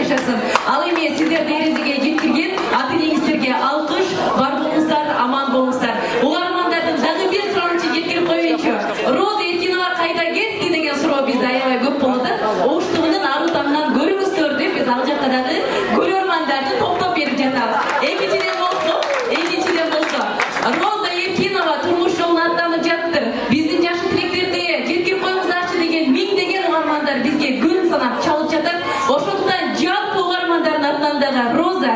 жашасын. Ал эми сиздер дерезеге жеткирген ата-энеңиздерге алкыш, бар болуңуздар, аман болуңуздар. Угармандардын дагы бир суранычын жеткирип коеюнчу. Роза Эркинова кайда кетти деген суроо бизде аябай көп болду. Оштугунун ару таңынан көрүңүздөр деп биз ал жакка дагы көрөрмандарды топтоп берип жатабыз. Экинчиден болсо Роза Эркинова турмуш жолуна аттанып жаттыр. Биздин жакшы тилектерди жеткирип коюңуздарчы деген миңдеген угармандар бизге күн санап чалып жатат. Ошондуктан жалпы угармандардын атынан дагы Роза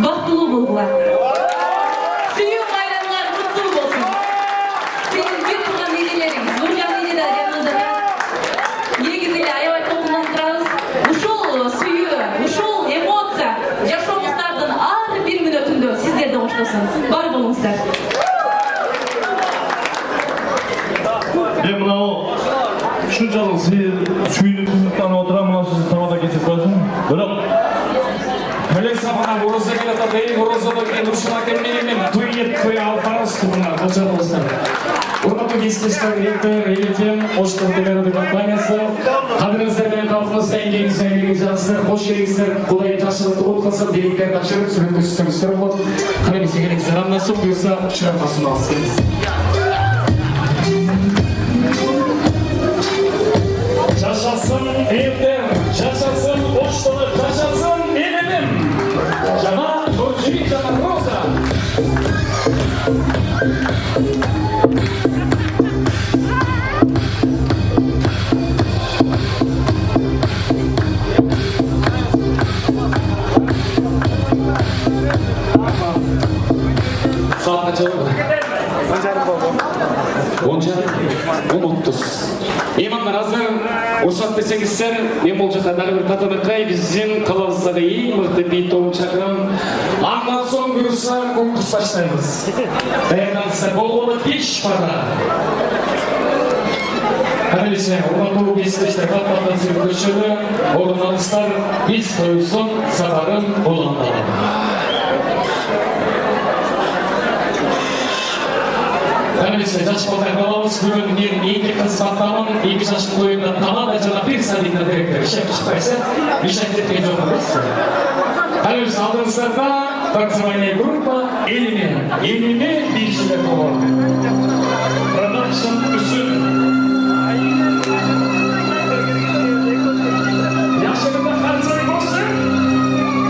бактылуу болгула. Сүйүү байрамыңар куттуу болсун. Сенин бир тууган энелериң, Нуржан эне да жаныңызда. Негизи эле аябай толкунданып турабыз. Ушул сүйүү, ушул эмоция жашооңуздардын ар бир мүнөтүндө сиздерди коштосун. Бар болуңуздар. Мен мынау ушунчалык сүйүнүп танып отурам, мына сизди тамада кетип коесуң. Бирок Коллекция бана Роза келет атайын, Розада кен Рушан акем менен туйет той алып барабыз мына болчу. Урматтуу кесиптештер, ректор, элитем, Оштун телерадио компаниясы, кадырыңыздар менен калкыбызда эмгегиңизге жазсыздар, кош келиңиздер, Кудай жакшылыкты кут кылсын, бийликтерди тапшырып, сүрөттө түзсөңүздөр болот. Кана биз келиңиздер, андан соң буюрса чыгарма сунабыз. Жашасын элдер, жашасын Оштон, жашасын элим. Жана Нуржигит жана Роза. Saat kaç oldu? 10:30. Имамдар азыр уруксат берсеңиздер, мен бул жакта дагы бир татынакай биздин калабыздагы эң мыкты би тобун чакырам. Андан соң буюрса конкурс баштайбыз. Даярданыңыздар болгону 5 пара. Каналисе, урматтуу кесиптештер, калпаттан сыйып көчөлү, орун алыңыздар, биз тоюбуздун сапарын уланталы. Каналисе, жаш балдар калабыз, бүгүн мен эки кызматтамын, 2 жаштын тоюнда тамада жана бир садикта директор ишеп чыкпайсыз, ишеп кеткен жок эмес. Каналисе, алдыңыздарда танцевальная группа Элиме биржиде тобу. Продакшн үсүн. Жашыгында каржы болсун,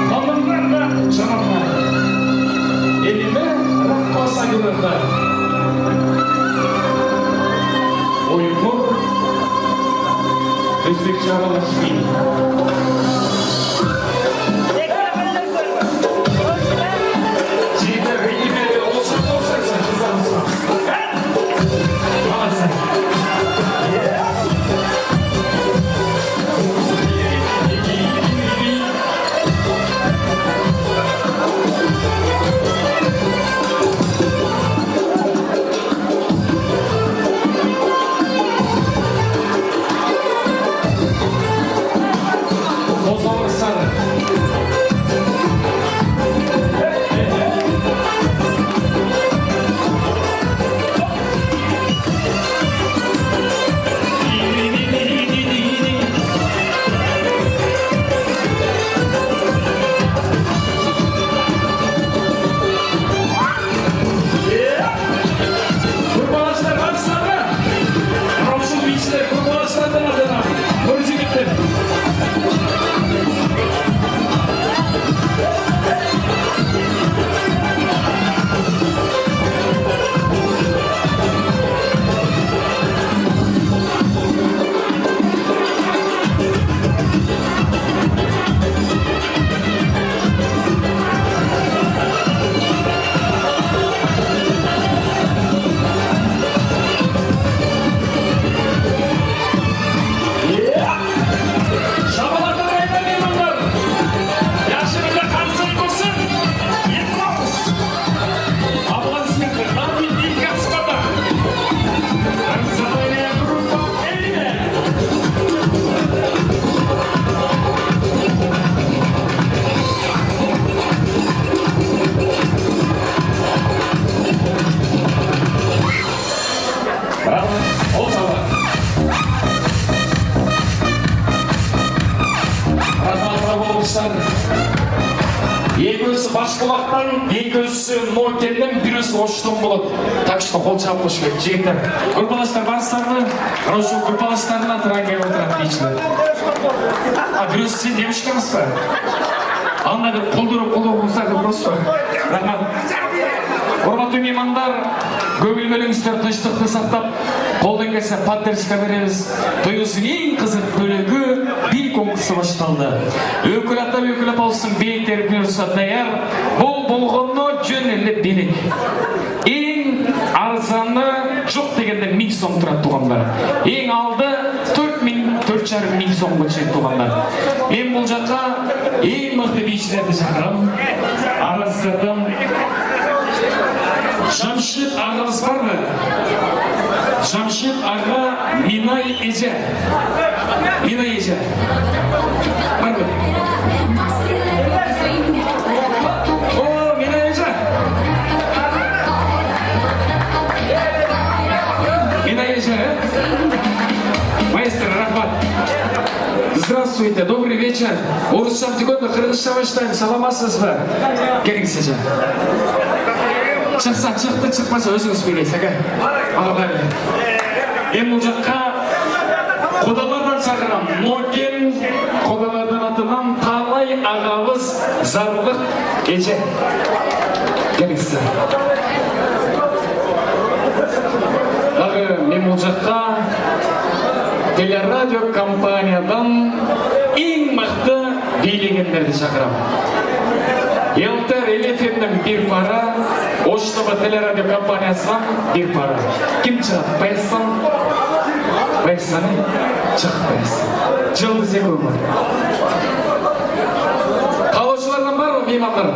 калгандарда жанагы. Элиме ракпаса күрөндө. Оймур Özbek Çağrılaşvili. Çiğde rengi olsun olsun kızlarımızla. Maalesef. бар болыңыздар. Екеуісі Башбұлақтан, екеуісі Нокеннен, бірісі Оштан болады. Так что қол шабып қош керек, жігіттер. Группаластар барыстарды, Рошу группаластарына тұран келіп отырады дейшілер. Бірісі сен демішкеміз ба? Анда бір құлдырып болсайды просто. Рахмат. Құрметті меймандар, көңіл бөліңіздер, тыныштықты сақтап, қолдан келсе поддержка береміз. Тойымыздың ең қызық бөлігі би конкурсы башталды. Өкіл ата болсын, бейттер бұйырса даяр. Бұл болғаны жөнелі билік. Ең арзаны жоқ дегенде 1000 сом тұрады туғандар. Ең алды 4,5 сом көшеді туғандар. Мен бұл жаққа ең мықты бейшілерді шақырам. Арасырдым. Жамшит ағамыз бар ма? Жамшит аға Минай Эже. Минай Эже. Бар ма? О, Минай Эже. Минай Эже, Маэстро, рахмат. Здравствуйте, добрый вечер. Орысша түгенді қырғызша баштайым, саламатсыз ба? Келіңіз Эже. Шықты, шықпаса өзіңіз сөйлейсіз, әке. Ағалар. Мен бұл жаққа құдалардан шақырам. Нокен құдалардан атынан Талай ағабыз Зарлық Эже. Келіңіздер. Мен бұл жаққа телерадио компаниядан ең мықты билегендерді шақырам. Елтер Элефемнің бір пара, Оштова телерадио компаниясынан бір пара. Кім шығады? Байсан? Байсан, шығып Байсан. Жылды секунд бар. Қалаушылардан бар ма, меймандар?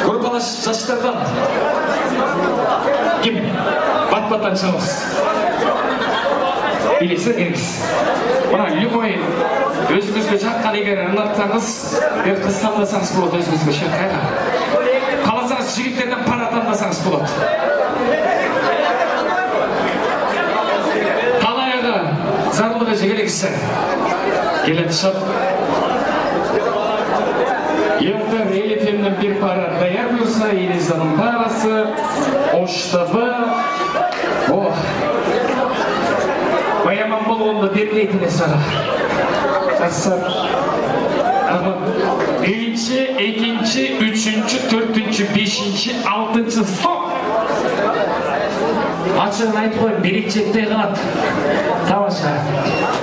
Группалаш жастардан. Кім? Бат-баттан шығыңыз. Билесі керіңіз. Бұна любой өзіңізге жаққан егер ұнатсаңыз, қыз таңдасаңыз болады өзіңізге шаққайға. Қаласаңыз жігіттерден пара таңдасаңыз болады. Талайға Зарлығы жегелексі. Келеді шап. Елтер Элефемнің бір пара даяр бұйырса, Елизаның парасы, Оштабы. Баяман болғанды берлейтіне саға. Қасар. Бірінші, екінші, үшінші, төртінші, бешінші, алтыншы стоп. Ачығын айтып қойын, берек жетпей қалады. Тамаша.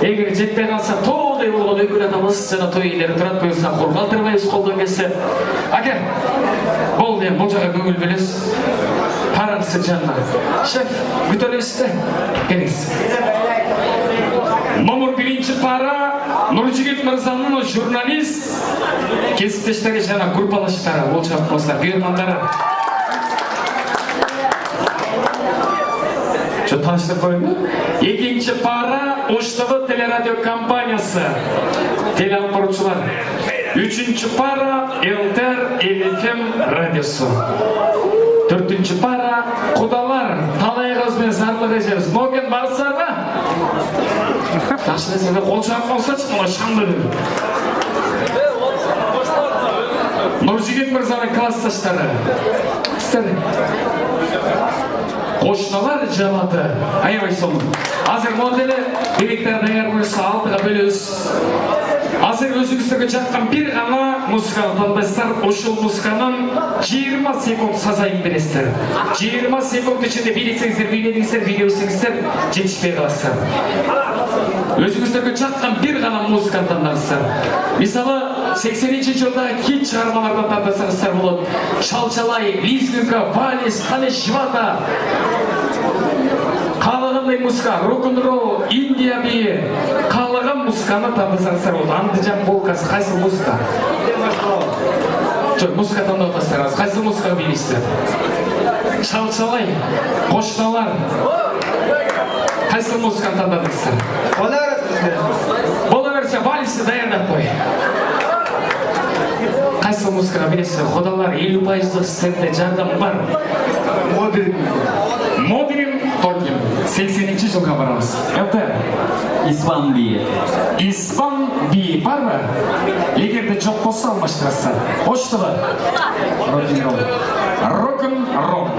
Егер жетпей қалса, тоғыдай болған өкіл атамыз, жана той иелері тұрат бұйырса, қорғалтырмайыз қолдан келсе. Әке, бұл жаққа көңіл бөлес. Парасы жанына. Шеф, күтөлесізді. Келіңіз. Номер 1 пара Нұржігіт Мырзаның журналист кесіптештері жана группалаштары ол шапқылыстар бұйырмандары. Таныштыр қойыңды. Екінші пара Оштабы телерадио компаниясы телеақпаратшылар. Üçüncü пара Елтер Элефем радиосы. Төртінші пара құдалар Талай қыз бен Зарлық Эже. Нокен барсар ба? Жақшыны сенде қол шағып қалса мұна шаңды деді. Нұржігіт Мырзаның классташтары. Қошналар жаматы. Аябай соны. Азыр моделі директор даяр бұйырса 6-ға бөлөз. Азыр өзіңіздерге жатқан бір ғана музыканы таңдайсыздар. Ошол музыканын 20 секунд сазайын бересіздер. 20 секунд ішінде билесеңіздер, биледіңіздер, билеусеңіздер, жетішпей қаласыздар. Өзіңіздерге жатқан бір ғана музыканы таңдайсыздар. Мысалы, 80-ші жылдағы хит шығармалардан таңдасаңыздар болады. Шалчалай, Лизгінка, Валис, Қанеш Жвата. Қалағандай музыка, рок-н-ролл, Индия биі. Қалаған музыканы таңдасаңыздар болады. Андыжан болкасы, қайсыл музыка? Жоқ, музыка таңдауғастарыңыз. Қайсыл музыка билейсіздер? Шалчалай, қошналар. Қайсыл музыканы таңдадыңыздар? Бола берсе, Валисті даярдап қой. Қайсыл музыкаға білесіздер? Құдалар 50% сізде жардам бар. Модерн Tokyo. 80-жылға барамыз. Әуті? Испан би. Испан би бар ма? Егер де жоқ болса алмаштырасыз. Қошты ба? Рок-н-ролл. Рок-н-ролл.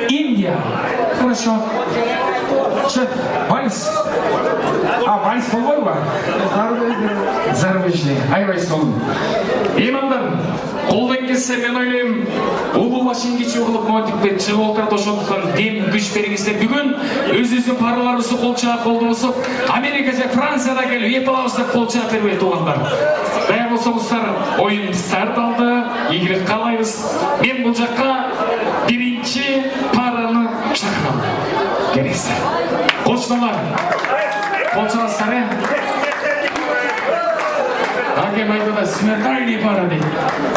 Индия. Хорошо. Шеф, вальс. Вальс болмай ма? Зарубежный. Айбай солын. Имамдар, қолдан келсе мен ойлаймын, ұлы машин кече ұғылып мөтікпен шығып отырады ошондуктан дем күч бериңиздер. Бүгүн өзүбүздүн параларыбызды кол чаап колдонусуп, Америка же Францияда келип эп алабыз деп кол чаап бербей туугандар. Даяр болсоңуздар, оюн старт алды, ийгилик каалайбыз. Мен бул жакка биринчи параны чакырам. Келиңиздер. Кошуналар. Кол чабасыздар, Аке майдада смертельный пара дейт.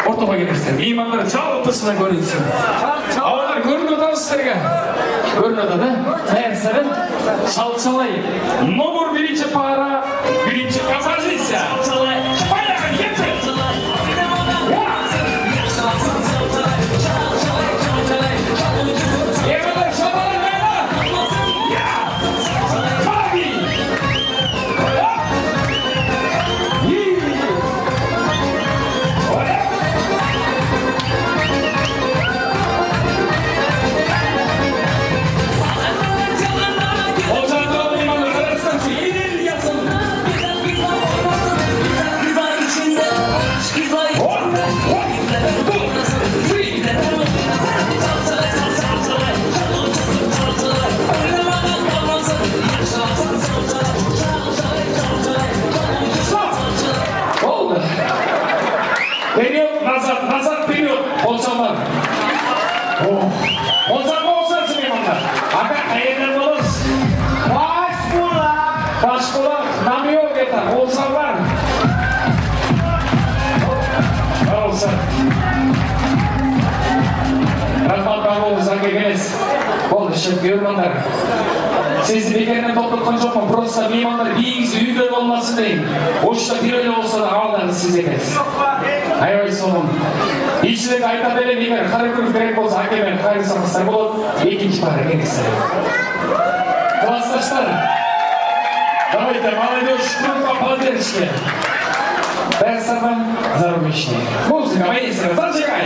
Ортоға келіңіздер. Имандар жалпысына көрінсін. Ауылдар көрініп отырмыз сіздерге. Көрініп отыр, да? Таяқсары шалчалай. Номер бірінші пара, бірінші композиция. Поехали, ертең! Имандар шабалар қайда? Маги! Вперед, назад, вперед. Полчалар. Полчал болса Сулеймандар. Ака кайерден болос? Башбулак. Намек это. Полчалар. Болса. Рахмат Бабол заңға келес. Болды, шеп көрмандар. Сіз бекерден тоқтатқан жоқпын, просто меймандар биіңіз үйде болмасын дейін. Ошта бір өлі болса да алдағы сіз екенсіз. Айбай соным. Ишілік айта берем, егер қарекөріп керек болса, әкемен қайырсаңыздар болады, екінші пара келіңіздер. Классташтар, давайте, молодежь, группа поддержки. Персова, зарубежный. Музыка, маэстро, зажигай!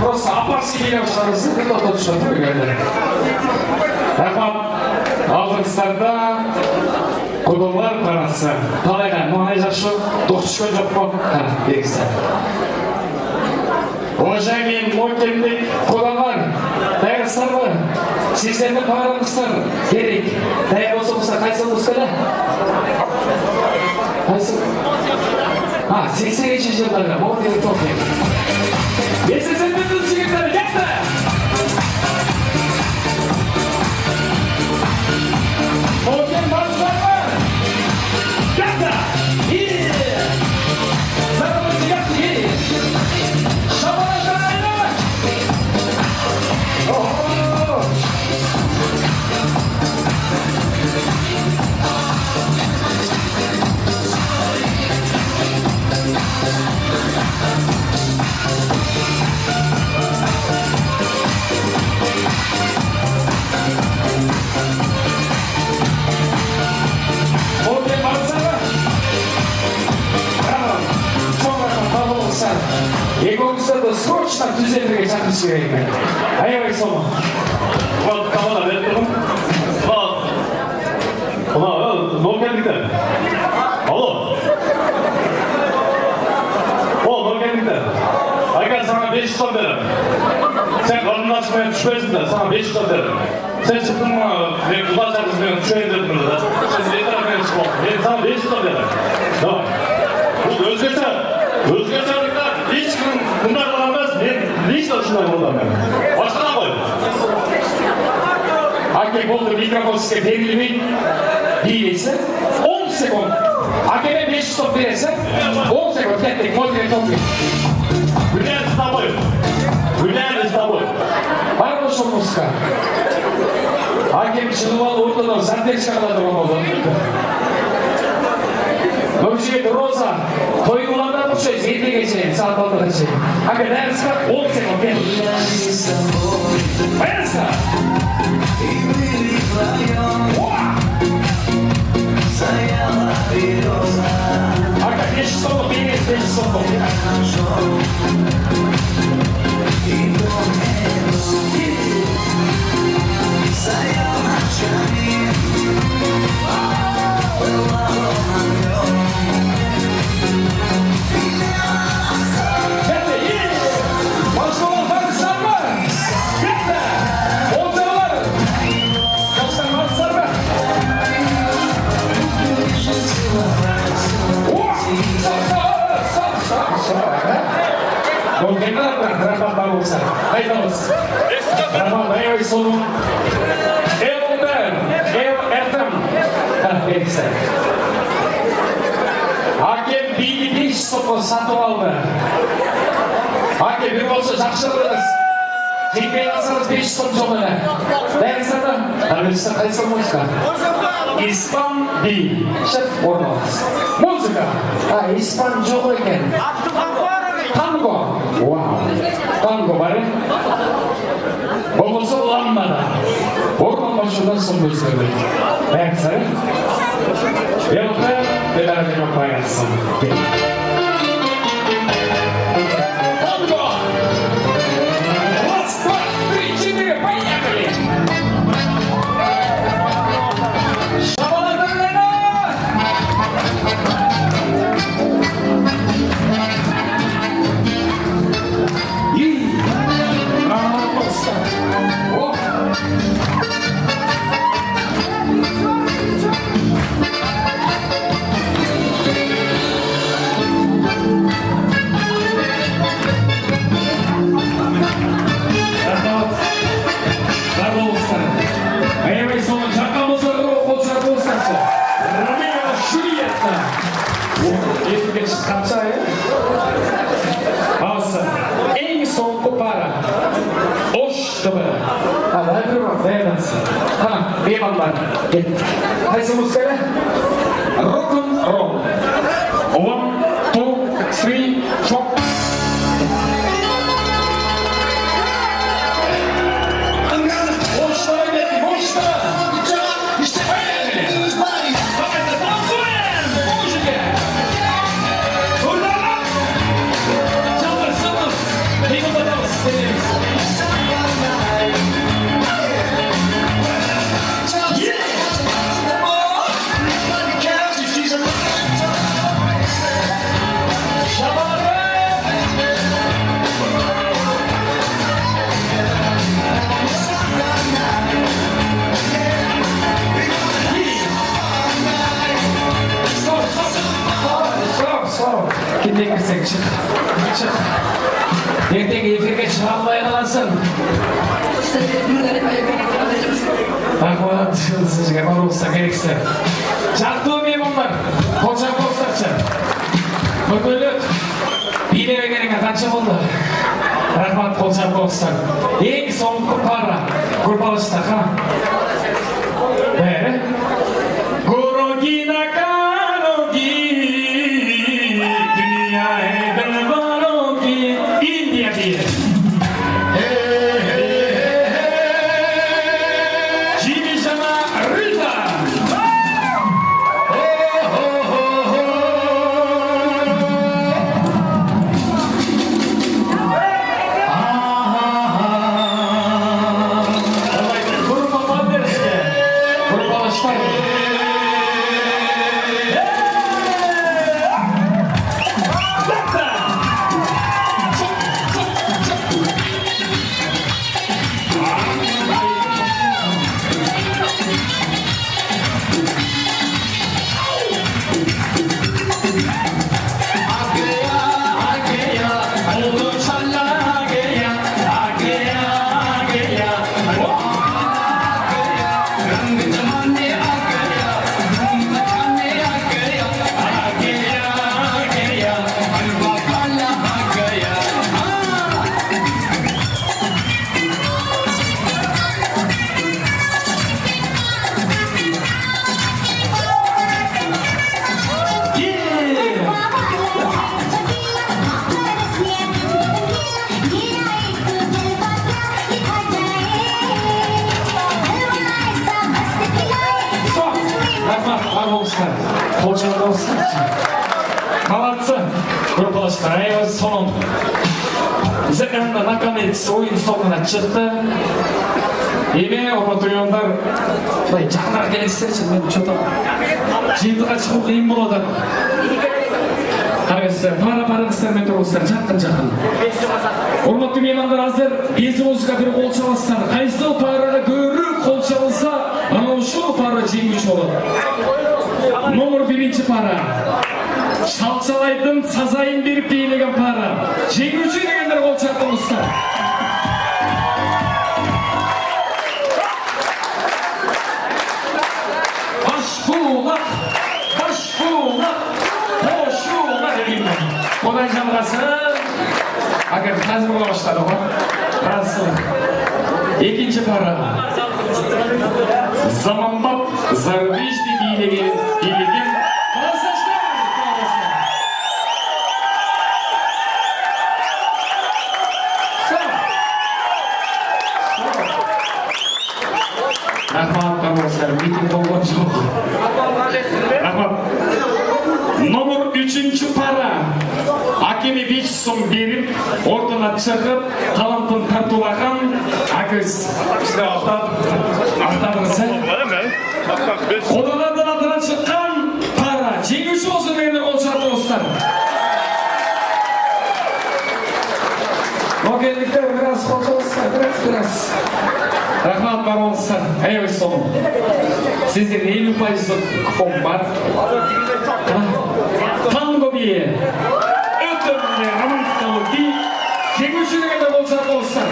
Просто опаски келіп шығарысы бұл да тұтышын түргені. Рахмат, алдыңыздарда құдылар парасы. Қалайға, мұнай жақшы, доқтышқа жоқ бұл. Беріңіздер. Уважаемый мой құдалар, дайырсыздар ма? Сіздердің параңыздар керек. Дайыр болса болса қайсы болса? Қайсы? 80 жылдарға, бұл деген тоқи. Если ты будешь жигитар, ясно? Окей, базарма! Ясно! И! Заработай, ясно, и! Шабана, шабана! О-о-о! срочно түзелуге шақырыш керек екен. Аябай соны. Tamam, ben durun. Ulan, ne geldikler? Alo. Ne geldikler? Aykar sana 500 ton veririm. Sen karnını açmaya düşmesin de sana 500 ton veririm. Sen çıktın mı? Ben kullanacağız ben düşeyim dedim burada. Sen ne tarafına çıkma? Ben sana 500 ton veririm. Tamam. Bu özgeçerlikler hiç bunlar olamaz. Ben hiç de şundan buradan ben. Başına koy. Ake boldu mikrofon size verilmeyin diyeyse 10 sekund. Ake'ye 500 top verirse 10 sekund kettik modern toplayın. Гуляем с тобой. Гуляем с тобой. Var mı şu muska? Hakem çıkıvalı ortadan zaten çıkarladı olmadan. Nöbçeye Roza toyu ulandan bu şey zeytine geçelim saat 6'da geçelim. Ake derska 10 sekund gel. Derska. Aka 500 top değil 500 top. Hayırlısı. Tamam, ben sonum. Ertem. Neyse. Hakem bir sopa satып aldı. Hakem bir olsa жақшылығыз. Жекпей алсаңыз 500 сом жоқ еді. Дәрісі Amerika'da қайсы музыка? İspan değil. Şef ormanız. Muzika. İspan жоқ екен. Tango. Wow. Tango var ya. Olursa ulanmadı. Orman başından son gözlerdi. Neyse. Yoksa beraber yaparsın. Tango. Раз, два, три, четыре, поехали. Шабаладырлана. Қайсы мұзыкаға? Rock'n'roll. 1, 2, 3, chop. Boşlara geldi, boşlara. İşte böyle. Bakın da tansuyen. Muzika. Buradan. Çaldır. Yıkılda dans ederiz. Kimde girsek çık. Ертең эфирге шыға алмай қаласың. Рахмат, сізге барлығыңызға керексіздер. Жақтылы меймандар, қоншақ болсақшы. Мүмкіндік, билеме кереңе қанша болды? Рахмат, қоншақ болсақ. Ең соңғы пара, группалышта, ха? Бәрі? Горогина Кароги, dünya edin Barogi, India diye. болыңыздар. Қол жауап болыңыздар. Молодцы. Группалаштар, аябай сонун. Зеканда наконец ойын соңына шықты. Еме, орнатуяндар, жақындар келесіздерші, мен что-то жиынтыға шығу қиын болады. Қараңыздар, пара-параңыздармен тұрыңыздар, жақын. Орнату меймандар азыр, бесі музыка бір қол çalасыздар. Қайсы параны көріп қол çalса, анау шоу пара жеңгіш болады. Номер 1 пара. Шалчалайдың сазайын беріп бейлеген пара. Жеңгіші дегендер қол çalыңыздар. Одан жалғасы, агар қазір бола баштады ғой. Екінші пара. Заманбап зарубежный билеген пассаждар. Рахмат, қарбастар, митинг болған жоқ. Рахмат. Номер 3 пара. Акеме 5 сом беріп, ортына шығып, талантын тартулаған Акыз. Ақтағыңызы. Қодалардың атынан шыққан пара. Жеңуші болсын дегенде қол шарты болыстар. Могеліктер біраз қол болыстар, біраз. Рахмат бар болыстар. Әйбай соғым. Сіздер 50% күпон бар. Танго бие. Өтіміне романтикалы би. Жеңуші дегенде қол шарты болыстар.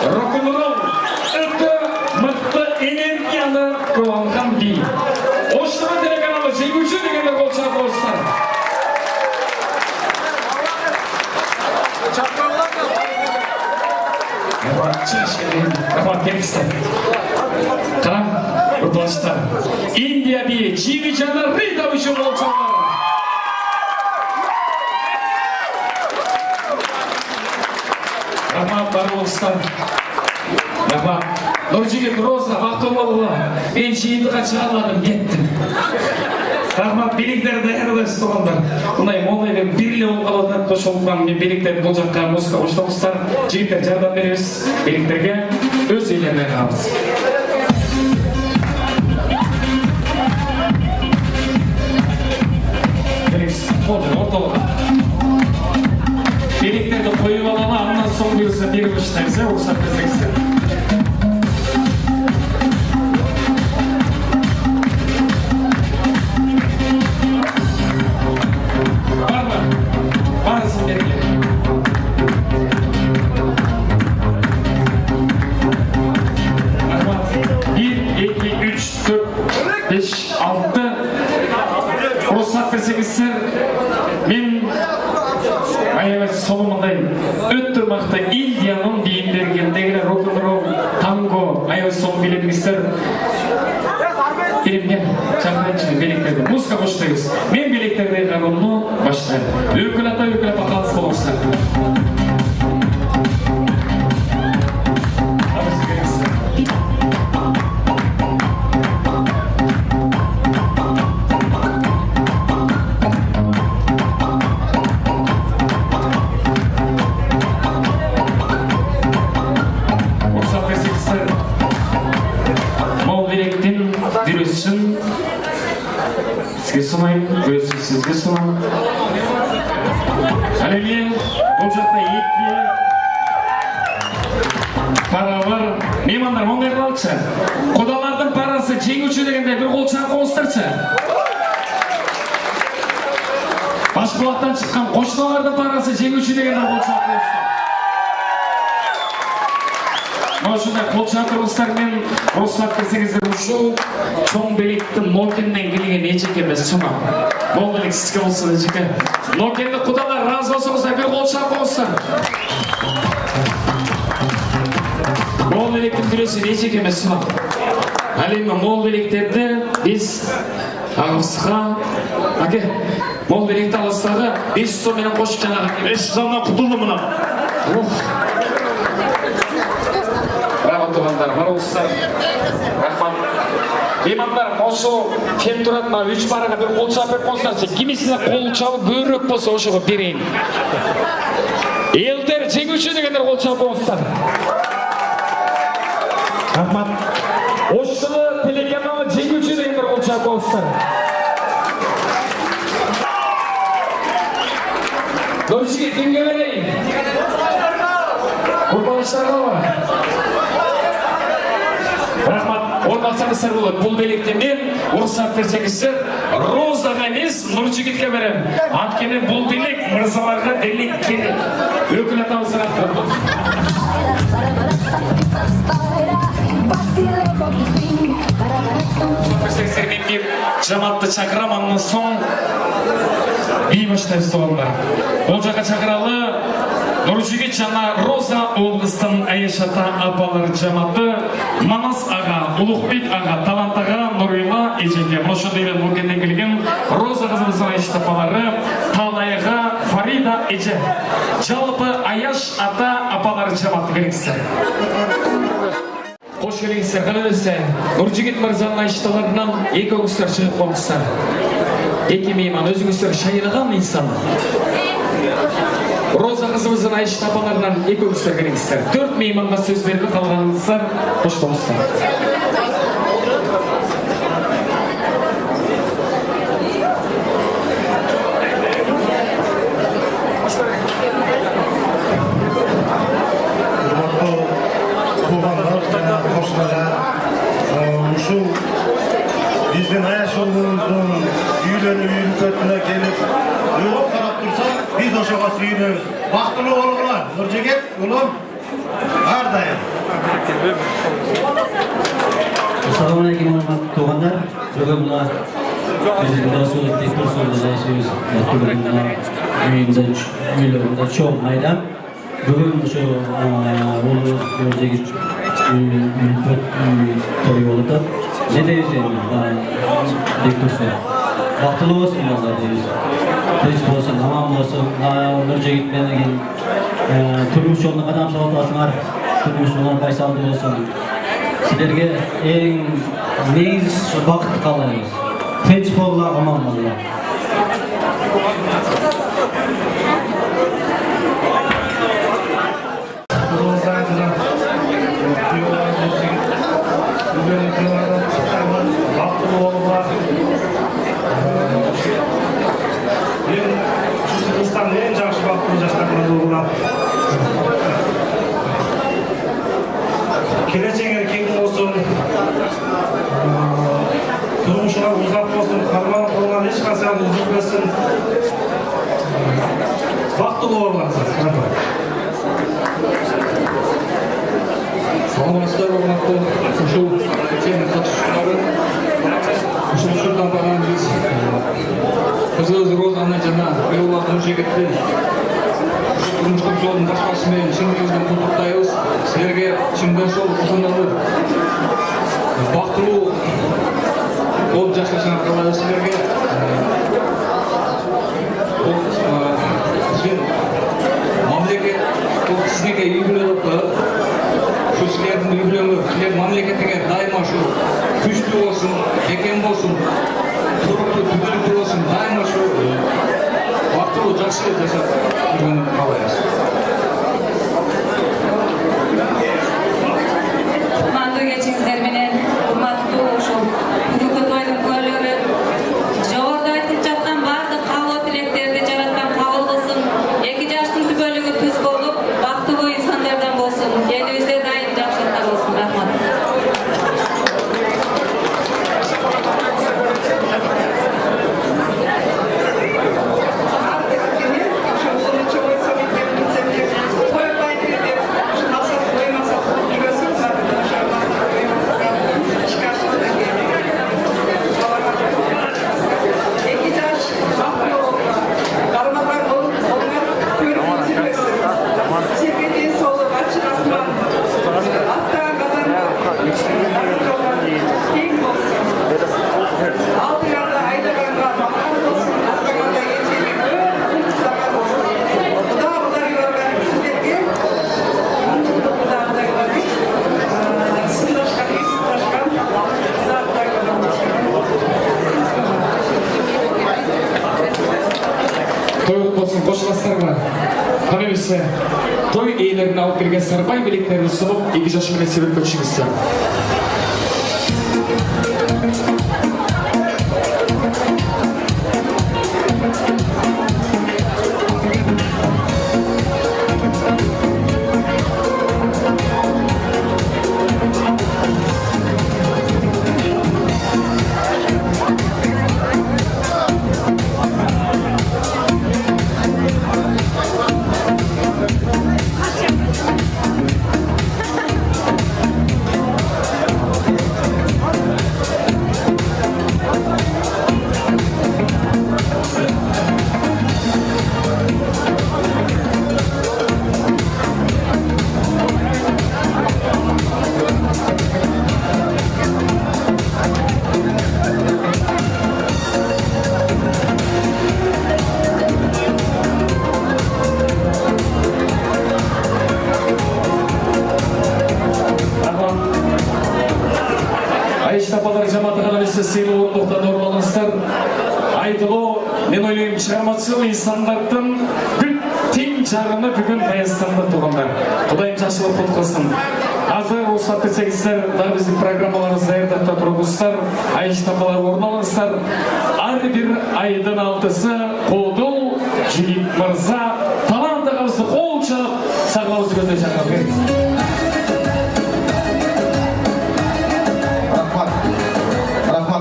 Рок-н-ролл өте мықты энергияны қуанған би. Оштығы телеканалы жеңуші дегенде қол шарты болыстар. Рахмат келіңіздер. Қарам, ұрпыластар. Индия бие, Джимми Жанар Рита үшін қол шарты. Рахмат бар болыстар. Рахмат. Нұржігіт Роза, Бақтомалыла. Мен жиынтыға шығарладым, кеттім. Рахмат, биліктерді даярлайсыз тұрғандар. Бұнай молаймен бірлі олғалатып қошылған мен биліктерді бұл жаққа музыка ұштауыстар. Жігіттер жардам береміз. Биліктерге өз үйлеріне қағыз. Болды, орталығы. Биліктерді қойып алана, аннан соң бұйырса беріп ұштайсы, ұқсат бездексіздер. Мен аябай солымындай өтті мақта Индияның дейін бергендегі рок-н-ролл, танго, аябай солым биледіңіздер. Беремген, шақырайыншы белектерді. Музыка қоштайыз. Мен белектерді қағымны баштайды. Өкіл ата қалыс болыңыздар. Сізге сұнайын, өзі сізге сұнайын. Әлемде бұл жақта екі пара бар. Меймандар, мұңдай қалықшы. Құдалардың парасы жеңуші дегенде бір қол шарқы қостыршы. Башбұлақтан шыққан қошыналардың парасы жеңуші дегенде қол шарқы қостыр. Мұшында қол шарқы мен Рұқсат берсеңіздер ұшу чоң белекті Нокеннен келген ечек емес сұма. Бұл белек сізге болсын ечеке. Нокенді құдалар разы болсыңыздар, бір қол шарқы қостыр. Мол белектің бүресі ечек емес сұма. Әлемі мол белектерді біз ағысыға Мол беректі алыстағы 500 сом менен қосып жаңағы 500 сомнан құтылдым мына. Браво туғандар, бар болсыздар. Рахмат. Меймандар, осы кем тұратын 3 бараға бір қол чапып қойсаңыздар, кимесіне қол чабы бөрік болса ошоға берейін. Елдер жеңуші дегендер қол чабып қойсаңыздар. Рахмат. Ошылы телеканалы жеңуші дегендер қол чабып қойсаңыздар. Нұржиге кемге берейін. Құрбаныштарға бар. Рахмат, орнатсаңыздар болады. Бұл белектен ұрысап берсеңіздер, Розаға емес, Нұржигітке берем. Анткені бұл белек мырзаларға делек керек. Өкіл атамыздың аттырып. Көрсеңіздер, мен бір жаматты шақыраманнан соң бейбаштайыз туғандар. Ол жаққа шақыралы Нұржигит жана Роза облыстың Айшата апалар жаматы, Манас аға, Улықбек аға, Талант аға, Нұрила ежеге, Мошындаймен Мургенден келген Роза қызымыздың Айшата апалары, Талайға, Фарида еже. Жалпы Аяш ата апалар жаматы беріңіздер. Қош келіңіздер, қалыңыздар. Нұржигит мырзаның Айшаталарынан екі өңістер шығып қоңыздар. Екі мейман өзіңіздер шайырған инсан. Роза қызымыздың Айшата апаларынан екі өңістер келіңіздер. 4 мейманға сөз берді, қалғаныңыздар қош болыңыздар. Bizden Аяш oğlumuzun үйленіп көтіне келіп, өз қарап тұрсақ, biz ошоға сүйінеміз. Бақтылы олғылар, Нұржигит, ұлым, ардайым. Assalamualaikum warahmatullahi tuğanlar. Бүгін мұна біздің дауысылы текпір солды жайшымыз үйлерінде чоң майдан. Бүгін ұшы олы Нұржигит той олыды. Ne diyeceğim diktatör. Baktlı olsun Allah diyoruz. Hiç olsun, aman olsun. Nurca gitmeden turmuş yoluna adam sağlatasınlar. Turmuş yoluna kaysaldı olsun. Sizlerge en neyiz vakit kalırız. Hiç bolla aman Allah. En жақсы бақытты жастардан болған. Келешегі кең болсын, тұрмышына ұзақ болсын, қарман қолған ешқасан үзілмесін. Бақытты болғансыз. Саламатсыздар, орнатты ушул темір қатысушылары. Ушул ұшырдан барған біз қызымыз Розаны жана Беула Нұржигитті тұрмыштық жолдың баспасымен шыныңыздан құттықтаймыз. Сіздерге шыңдан сол ұзын алып, бақытылы болып жашашына қалаймыз сіздерге. Сіздер мамлекет сіздерге үйленіп şu sizlerдің үйлемі, сіздер мамлекетіңе дайыма şu күшті болсын, бекем болсын, тұрықты түгілікті болсын, дайыма şu бақытылы жақсы жасап жүргенін қалаймыз. Құрманды geçіңіздер менен, құрматты ошол бүгінгі тойдың куәлері. Жоғарыда айтып жатқан барлық қалау тілектерді жаратқан қабыл қылсын. Екі жаштың түгелігі түз болып, бақыттылы инсандардан болсын. Елімізде дайым жақсылықтар болсын. Рахмат. келесі той иелеріне алып келген сарбай білектерін ұсынып, 2 жас менен себеп өтшіңіздер. Айыштапалар жаматыған үлесі сейлі орындықта нормалыңыздар. Айтылу, мен ойлайым, шығармашылық insanlardan тең жарыны бүгін Баястанда туғандар. Құдайым жашылық құтқылсын. Азыр рұқсат етсеңіздер, да біздің программаларымыз даярдықта тұрғыздар, айыштапалар орын алыңыздар. Ар бір айдың алтысы Қодыл Жігіт Мырза талантығымызды қол çalып, сағылауыз көзде жаңа беріңіз.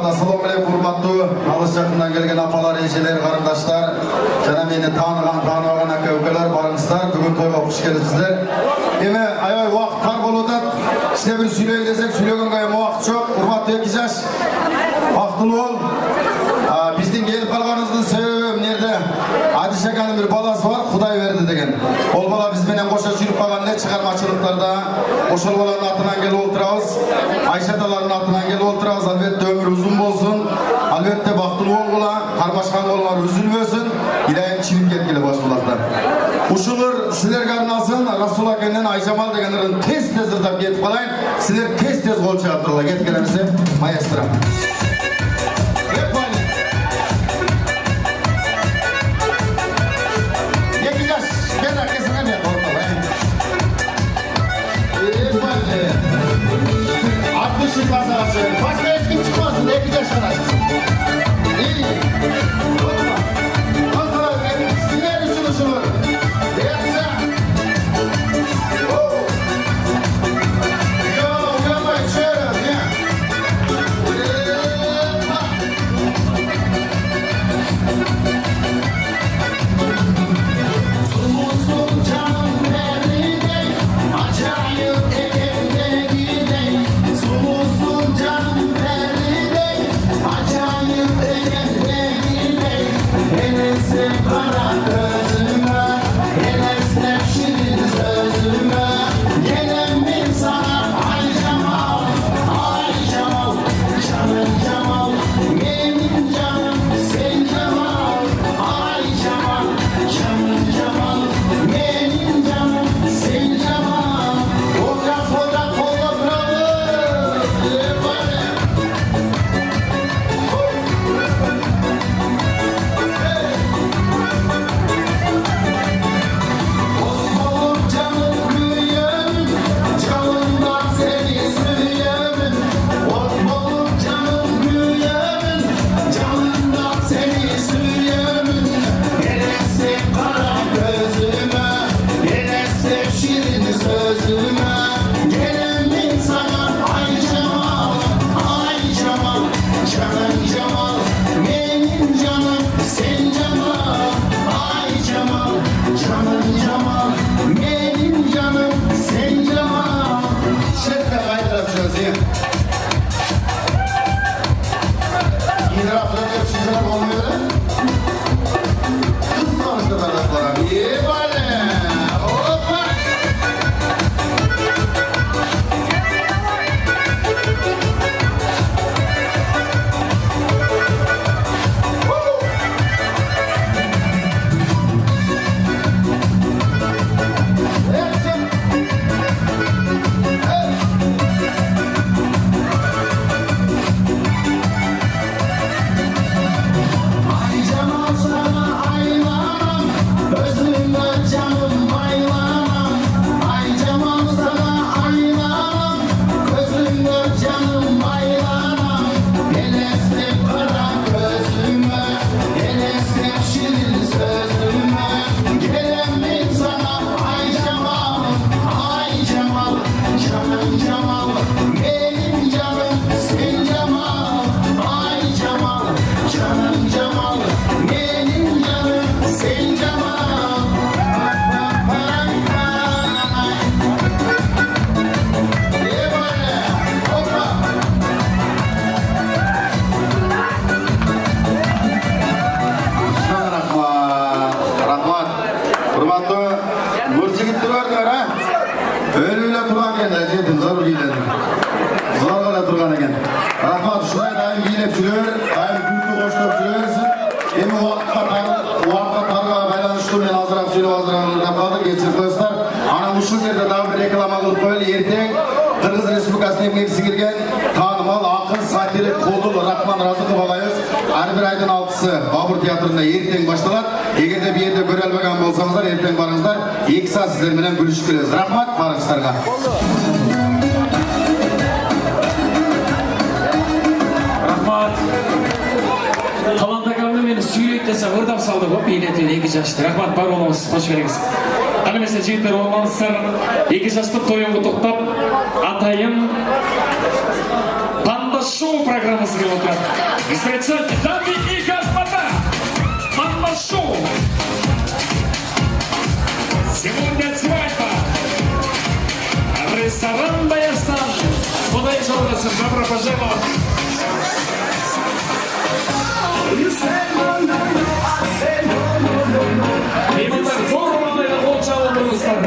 Assalamu alaikum, hurmatlı alış жақыннан келген апалар, ешелер, қарындаштар, жана мені таныған, танымаған aka-ukalar барыңыздар, бүгін тойға қош келіпсіздер. Эми аябай уақыт тар болууда, сізде бір сүйлөйін десек, сүйлөгөнгө эми уақыт жоқ. Урматтуу 2 жаш, бактылуу бол. Биздин келип калганыбыздын себеби эмнеде? Адиша аканын bir баласы бар, Кудай берди деген. Ол бала биз менен кошо жүрүп калган эле чыгармачылыктарда. Ошол баланын атынан келип отурабыз. Айшаталардын атынан келип отурабыз. Албетте өмүр узун болсун. Албетте бактылуу болгула, кармашкан колуңар үзүлбөсүн. Илайым чинип кеткиле башкалардан. Ушулар силерге арналсын. Расул акенен Айжамал деген ырын тез-тез ырдап кетип калайын. Силер тез-тез кол чыгартыңlar. Кетип келемиз, маэстро. Başka hiç kim çıkmasın, 2 yaşına çıksın. İyi. Unutma. Ondan sonra sinir düşünüşünü. Yetse. Yapmayın şöyle. Sumuzun canım nerede? Acayip evde gideyim. Sumuzun canım nerede? Acayip evde gideyim. Enes'e kara gözüme, Enes'e şirin sözüme. Gelemim sana ay Cemal, ay Cemal, canım Cemal. Benim canım sen Cemal, ay Cemal, canım Cemal. Benim canım sen Cemal. Fotoğraf bravo. Oğlum canım büyüğüm, canımdan seni sürüyorum. Oğlum canım büyüğüm, canımdan seni sürüyorum. Enes'e kara gözüme, Enes'e şirin sözüme. Gelelim sana ay Cemal, ay Cemal, canım Cemal. Benim canım sen Cemal, ay Cemal, canım Cemal. Benim canım sen Cemal. Şefkat kaydırak şöyle. Yine raflar yapışacak olmuyor. Kız sonuçta taraflara. İyi böyle. Hoppa. reklama kılıp koyul. Erten Kırgız Respublikası'nın emekçisi girgen tanımal akın satirik Kodul Rahman Razıkov alayız. Her bir aydan 6'sı Babur Tiyatro'nda erten başlalar. Eğer de bir yerde görelmegen bolsanızlar erten barыңızдар. 2 saat sizler bilen gülüşüp keleriz. Rahmat barыңыздарга. Rahmat. Talandaganlı meni süyleyip dese ırdap saldı bu beynetini 2 yaşты. Rahmat бар болыңыз, hoş geldiniz. Аны mesela жігіттер olmalısın. 2 yaşlık toyungu тоқтап, атайын Панда Шоу программасы келіп отырады. Встречайте, дамы и господа, Панда Шоу. Сегодня свадьба. Ресторан Баястан. Подай жаловаться, добро пожаловать. Меймандар, формалайда қол çalындырыңыздар.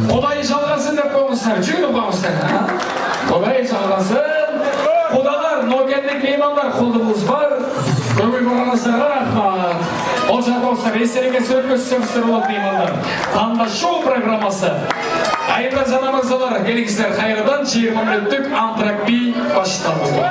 Құдай жалғасын деп қойыңыздар, жүгініп қойыңыздар. Құдай жалғасын. Құдалар, ногендік меймандар құлдығымыз бар. Көңіл болғаныңыздарға рахмат. Ол жағдағыздар, естеріңе сөзсіздер болады меймандар. Таңда шоу программасы. Айында жана мырзалар, келіңіздер қайырдан 20 минуттық антракт би башталды.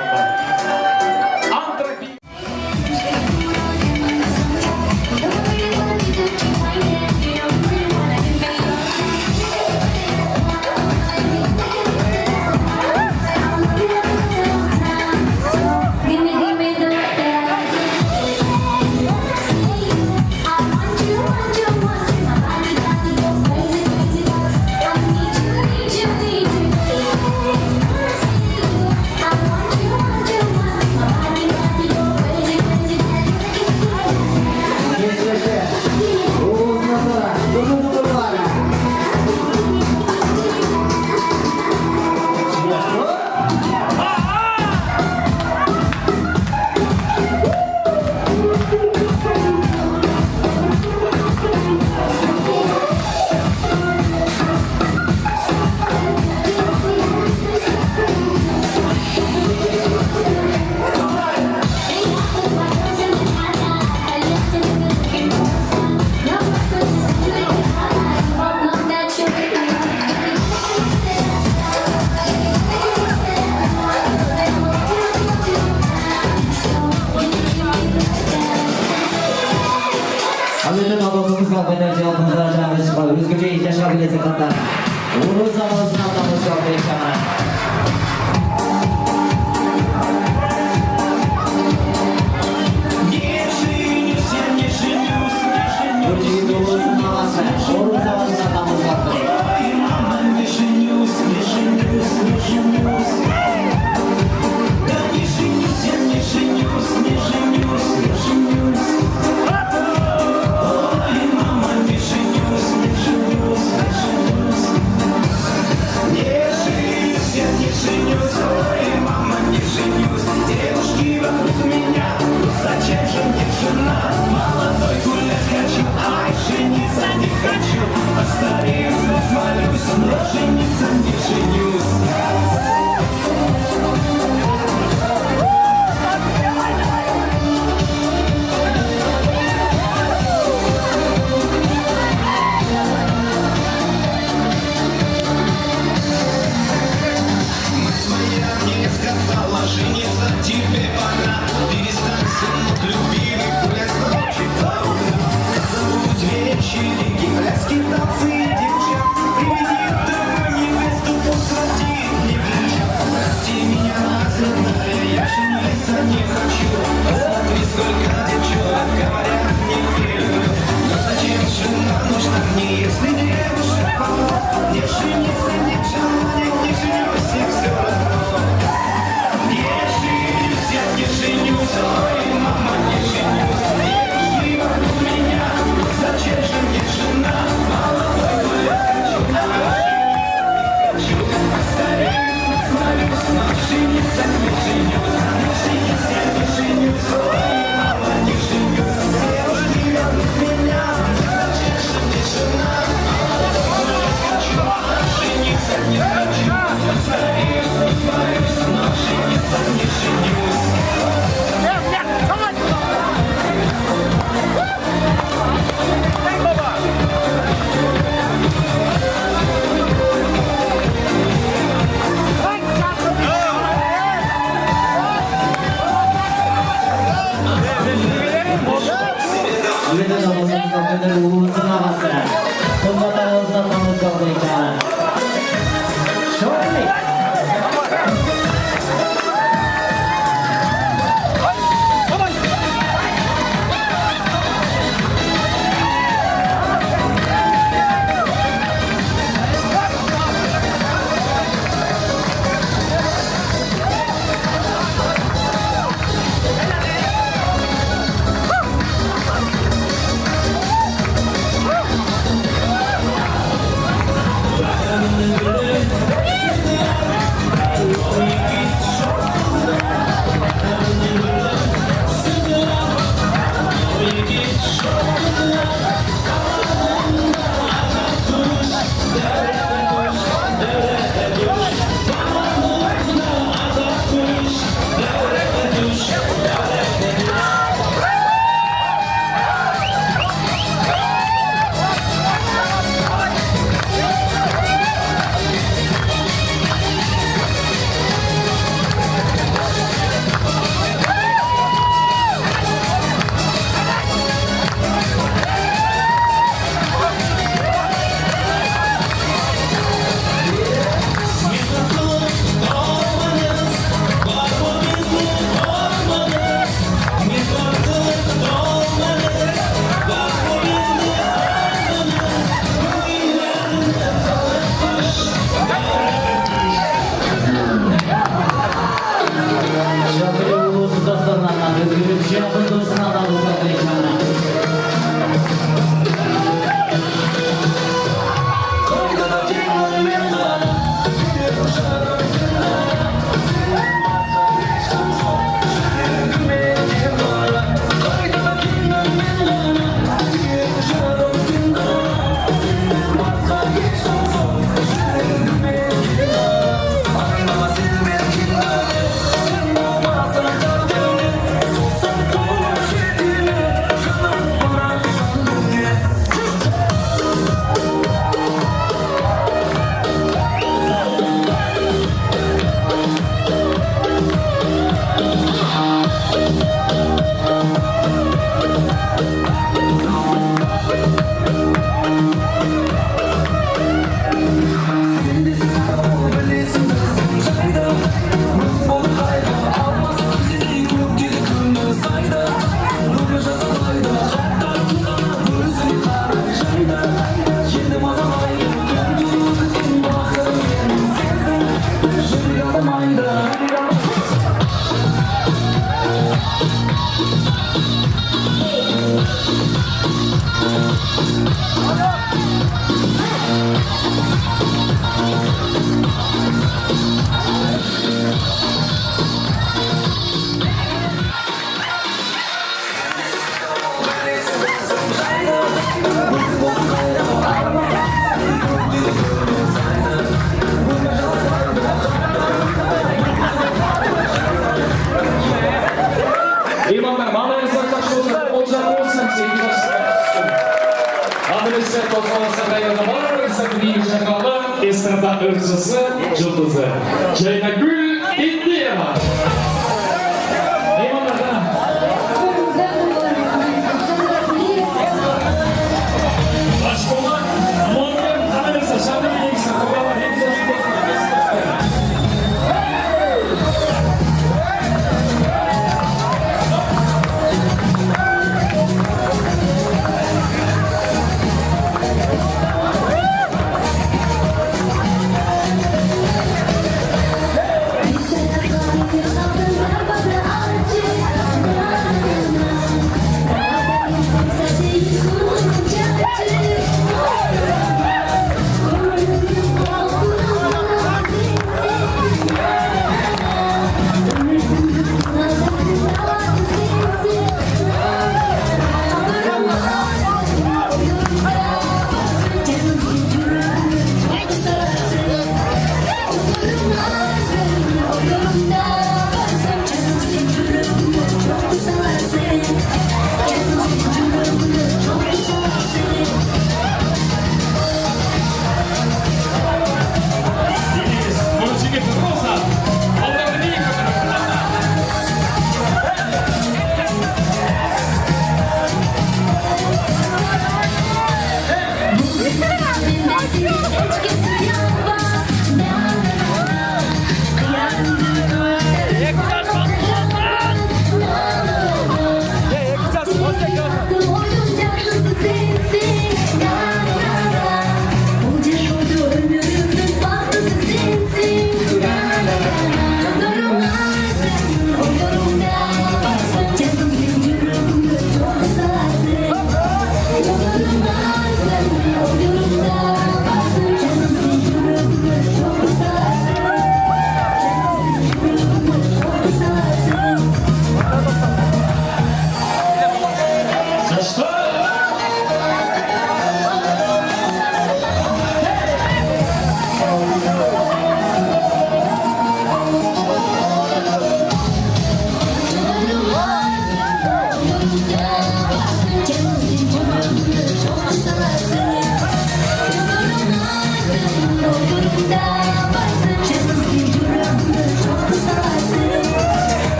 Özgürce yaşa bilesi kadar. Uğur zamanısına tanışıyor beyefendi. Burcu doğrusun havası. Uğur zamanısına tanışıyor. orkestrda ırkçısı, yıldızı. Ceynagül İndiyeva. Eyvallah da. Başkomak, Morgan Tanrısı, şarkı bilgisi, kovalar, hepsi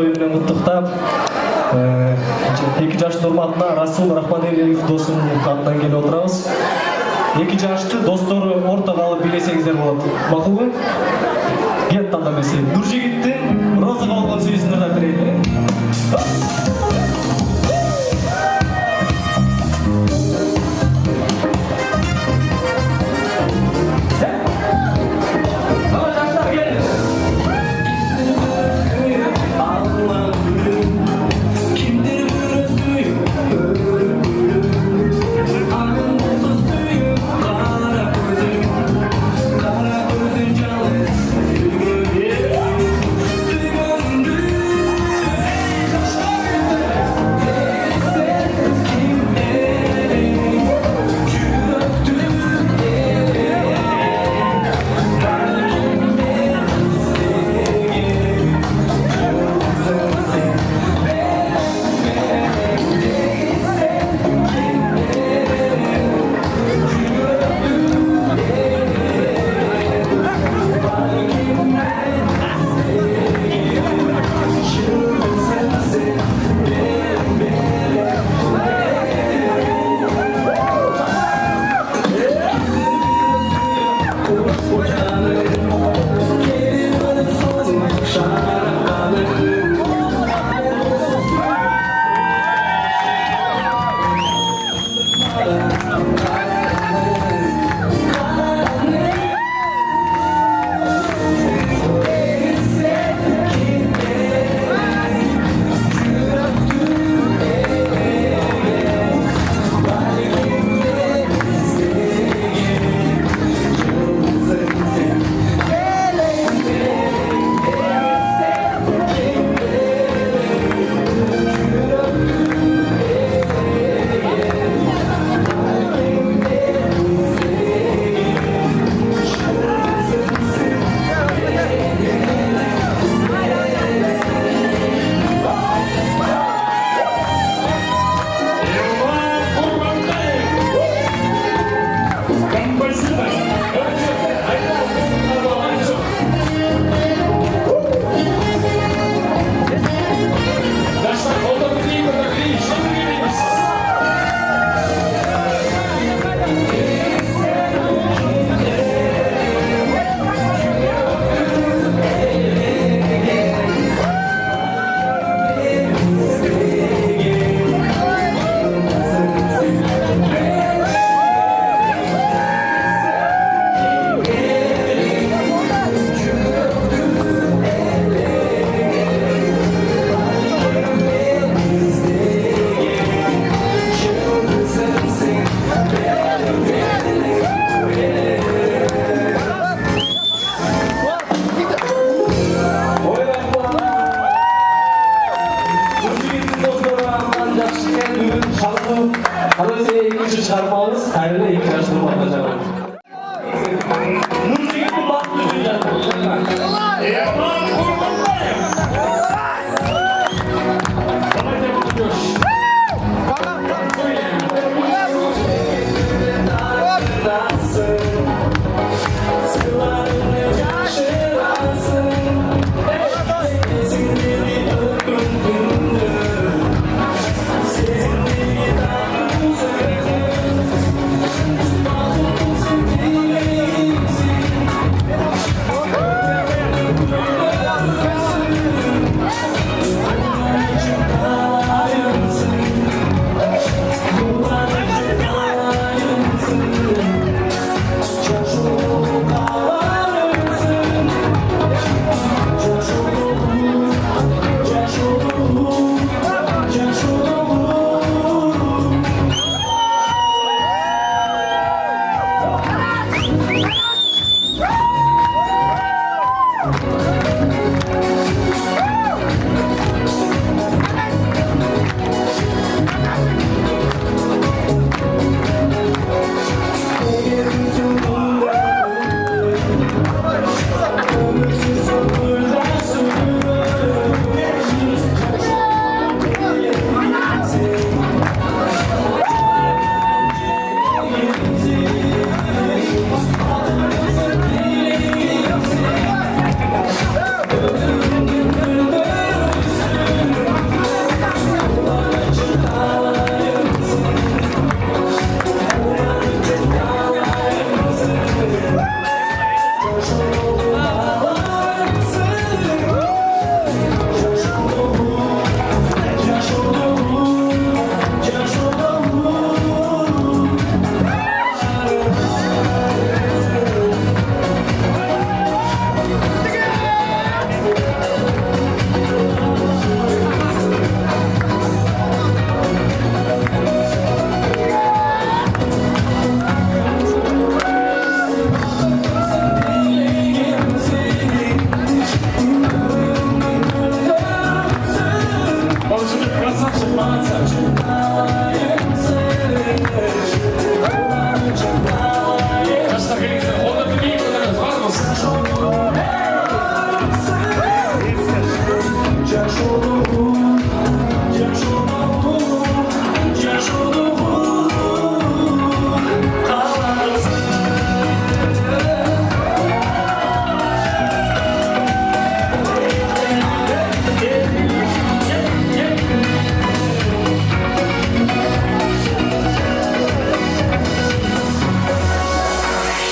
toyu менен куттуктап, 2 жаштын урматына Расул Рахманелиев досунун атынан келип отурабыз. 2 жашты достору ортого алып билесеңиздер болот. Макулбу? Кет тандап эсе. Нуржигиттин Розага болгон сүйүүсүн тыңдап берели. Жастар келіңіздер, қолда дүние көтеріңіз, бар болсын.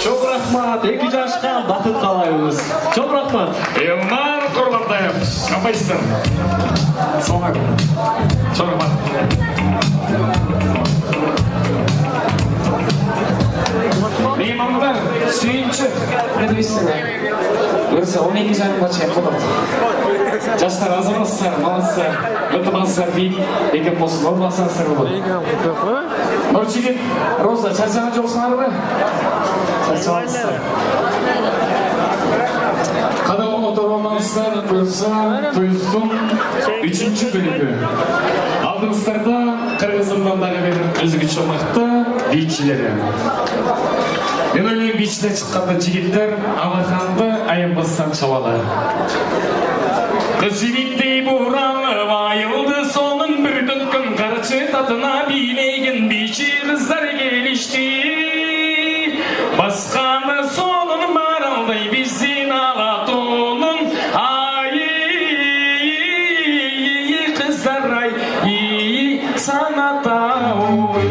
Çok rahmat, 2 жашқа бақыт қалайбыз. Çok rahmat. Елнар Құрбантаев, композитор. Саламатым. Çok rahmat. Меймандар, сүйінші, не дейсіңдер? Өрсі 12 жарымға чейін қыдырды. Жастар азаматсыздар, маласыздар, өтімазыздар дейіп, екен болсын, орнасаңыздар болады. Нұржігіт, Роза, чарчаған жоқсыңар ба? Чарчағансыздар. Қадағын отырғаныңыздар, бұйырса, тойыздың 3-ші бөлігі. Алдыңыздарда Қырғызстандағы бір өзгеше мықты бишілері. Мен ойлаймын, бишілер шыққанда жігіттер алақанды аянбастан шабады. Қыз жібектей бұранып айылды соның бір дүнкін қарчы татына билеген биші қыздар келішті. Басқаны соның маралдай бізден алатонын қыздар ай саната ой.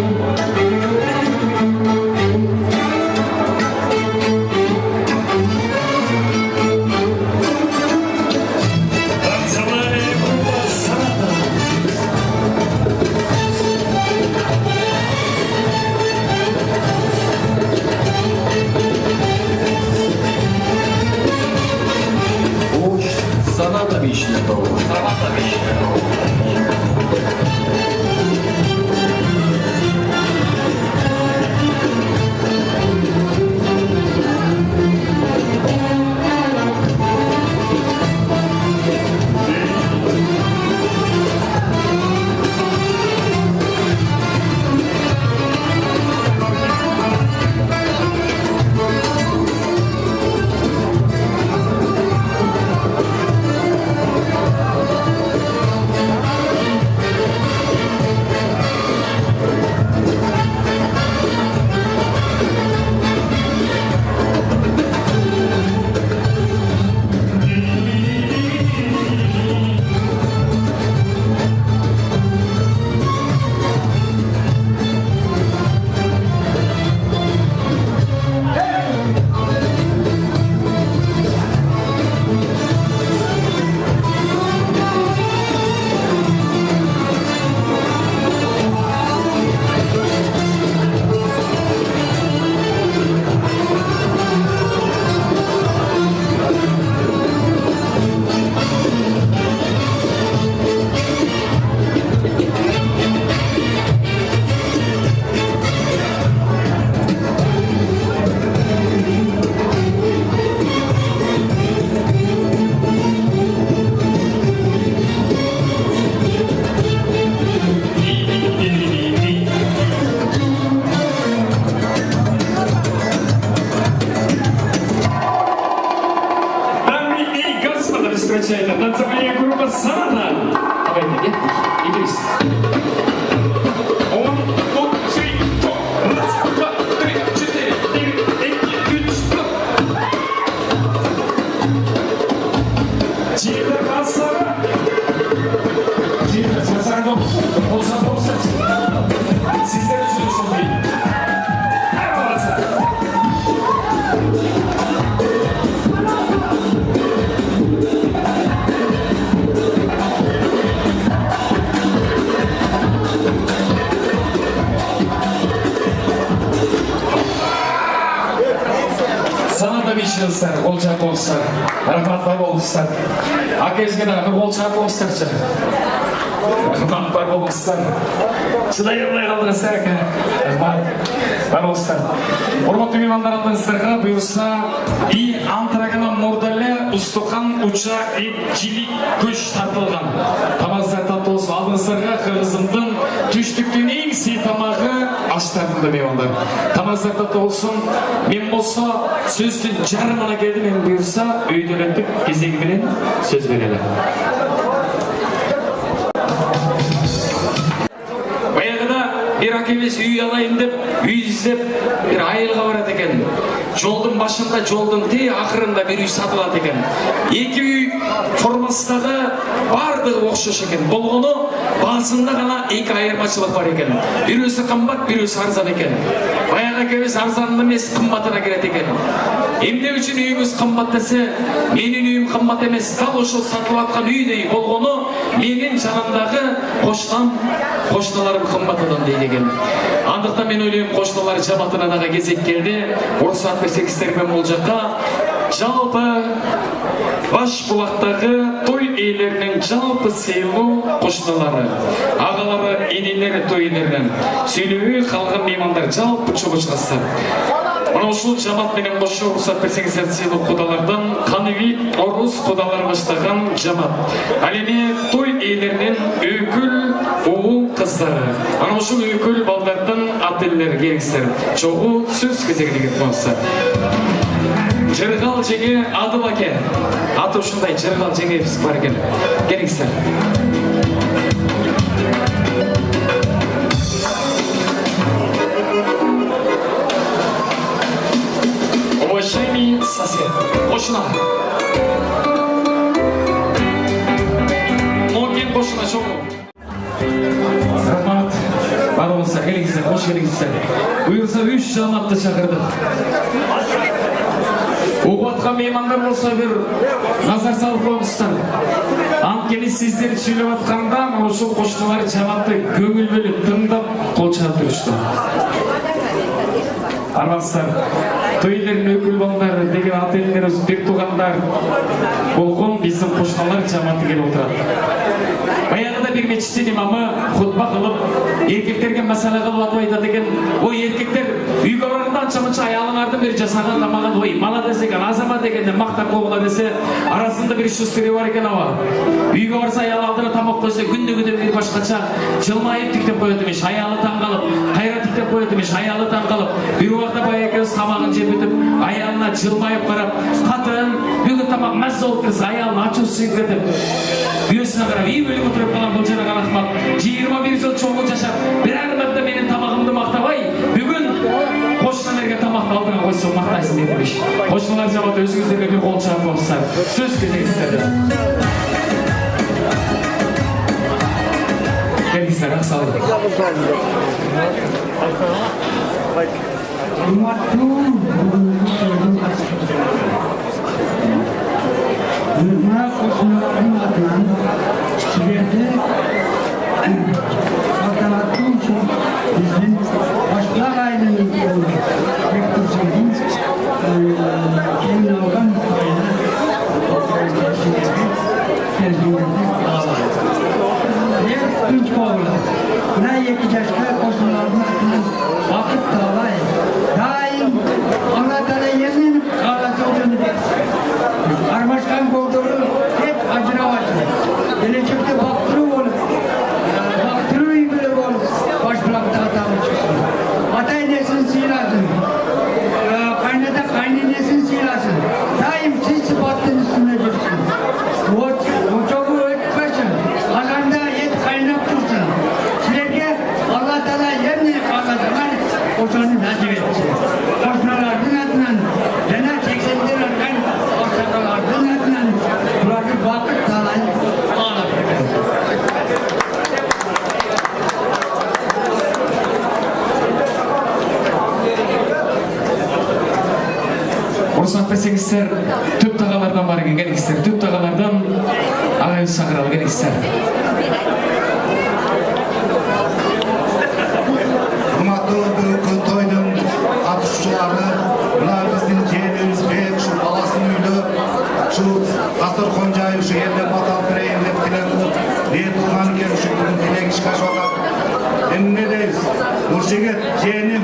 Саната вічна довго. Встречайте, танцевальная группа «Саната». Давайте, нет? Идрис. 1, 2, 3, 4. Раз, два, три, 4, 9, 10, 3. Чита Хасара. Чита Хасара. Болса. Sizler için çok iyi. Саната бишілістер, олчақ болыстар, рахматбай болыстар. Акезге дағы олчақ болыстарчы. Рахматбай болыстар. Шыдай ұрлай қалдырыстар әке. Рахматбай болыстар. Урматты меймандарыңыздарға бұйырса и антырағына мордале ұстықан уча ет жилик көш тартылған. Тамаздар татты болсын. Алдыңыздарға Қырғыздың аштардың да меймандар. Тамаздарда болсын, мен болса сөздің жарымына келді, мен бұйырса өйделендік кезегі менен сөз берелі. Баяғыда bir akemiz үй алайын деп, үй іздеп, bir айылға барады екен. Жолдың башында, жолдың ақырында bir үй сатылады екен. Екі үй формасындағы бардығы оқшаш екен. Болғаны басында ғана екі айырмашылық бар екен. Бірісі қымбат, бірісі арзан екен. Баяғы акеміз арзанын емес, қымбатына келеді екен. Емне үшін үйіңіз қымбат десе, менің үйім қымбат емес, дал ошол сатылып жатқан үйдей болғаны менің жанымдағы қошналарым қымбат адам дейді екен. Андықтан мен ойлаймын, қошналар жаматына дағы кезек келді. Рұқсат берсеңіздер мен бұл жаққа жалпы Баш бұлақтағы той иелерінің жалпы сыйлы қошналары, ағалары, енелері той иелерінен сөйлеуі қалған меймандар жалпы чоғы шығастар. Мына ушул жамат менен қошу рұқсат берсеңіздер сыйлы құдалардан Қаныбек Орыс құдалар баштаған жамат. Ал эми той иелерінен өкіл уул қыздары. Ана ушул өкіл балдардың ат-елері келіңіздер. Чоғы сөз кезегіне қонса. Жырғал жеңе Адыл аке. Аты ушундай жырғал жеңе бар екен. Келіңіздер. Уважаемый сосед, қошына. Ноген қошына шоғы. Рахмат. Бар болса, келіңіздер, қош келіңіздер. Бұйырса 3 жаматты шақырдық. Оғатқан меймандар болса бір назар салып қойыңыздар. Анткени сіздер сөйлеп атқанда, ошол қошналар жаматты көңіл бөліп тыңдап қол шығарып тұрышты. Арманыстар, тойлерін өкіл балдар деген ат-елдеріміз бек туғандар болған біздің қошналар жаматы келіп отырады. Баяғыда бір мечіттен имамы хутба қылып, еркектерге мәселе қылып атып айтады екен, ой еркектер үйге барғанда анша-мұнша аялыңардың бір жасаған тамағын, ой молодец екен, азамат екенде мақтап қоғыла десе, арасында бір шүстері бар екен ава. Үйге барса аял алдына тамақ қойса, күнде-күнде бір башқаша жылмайып тіктеп қояды емес, аялы таңғалып, қайра тіктеп қояды емес, аялы таңғалып, бір уақытта бай екеуі тамағын жеп өтіп, аялына жылмайып қарап, қатын, бүгін тамақ мәз болып тұрса, аялын ачу сүйгетіп, үйесіне қарап, үй бөліп отырып қалған бұл жараған ақмақ, 21 жыл чоңғы жашап, бір арматта менің тамағымды мақтабай, бүгін қошналарға тамақты алдыға қойса мақтайсың дедімеш. Қошналар жамат өзіңіздерге бір қол шығарып болсақ, сөз кезегіздерді. Келгіздер, ақсалды. Mına koşulların adından sizlerde saltanatlı için bizim başlar ailenin rektörseydin kendi organ tercihlerinde ağlar. Diğer üç oğlu, buna yekeceşte koşulların adından vakit dağlar. Daim Allah'tan yemin ağlatı olduğunu dersin. Armaşkan koğduru hep acına başlar. Gelecekte baktırı olup, baktırı gibi olup, baş bıraktı hatalı çıksın. Atay nesin silasın, kaynata kayninesin silasın. Daim siz sıfatın üstüne çıksın. O çoğu ötmesin, alanda et kaynak tutsun. Sizlerge Allah Teala yerini ağlatman, o sonu nasip etsin. Koşmalarının adından, cennet 80'ler arkan, Sakalardın adından buradaki vakit talan ağlar. Рұқсат берсеңіздер, төп тағалардан бар екен, келіңіздер. Төп тағалардан ағайын шақыралы, келіңіздер. Құрметті бүгінгі тойдың қатысушылары, мына біздің жиеніміз бек, шу баласын үйлі, шу дастархан жайып, шу елден батал кірейін деп тілеп, бет туған екен, шу бүгін тілек ішкаш отыр. Енді не дейіз? Нұржігіт, жиенім,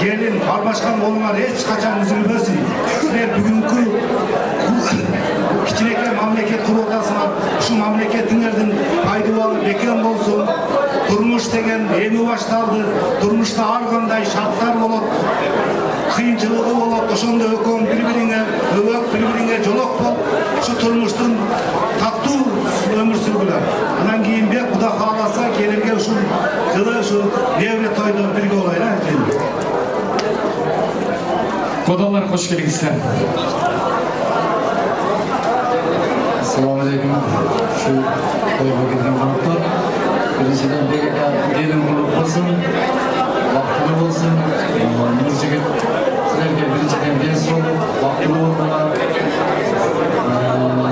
gelin, Albaşkan olmalar hiç kaçan üzülmesin. Sizler bugünkü kiçineke memleket kurultasına, şu memleketinlerden faydalı beken olsun, durmuş turmuş деген эми башталды. Turmuşta har qanday şartlar болот, кыйынчылыгы болот. Ошондо экөөң бири-бириңе өбөк, бири-бириңе жолок болуп, şu turmuşтун таттуу өмүр сүргүлөр. Анан кийин бек Куда кааласа келинге ушул жылы ушу невре тойдо бирге болайлы. Кодалар хош келиңиздер. Assalamu alaikum. Şu toyga kelgan qonaqlar. Birinchidan gelin bo'lib bo'lsin, vaqtli bo'lsin. Nurjigit sizlarga birinchidan ben so'rab, vaqtli bo'linglar.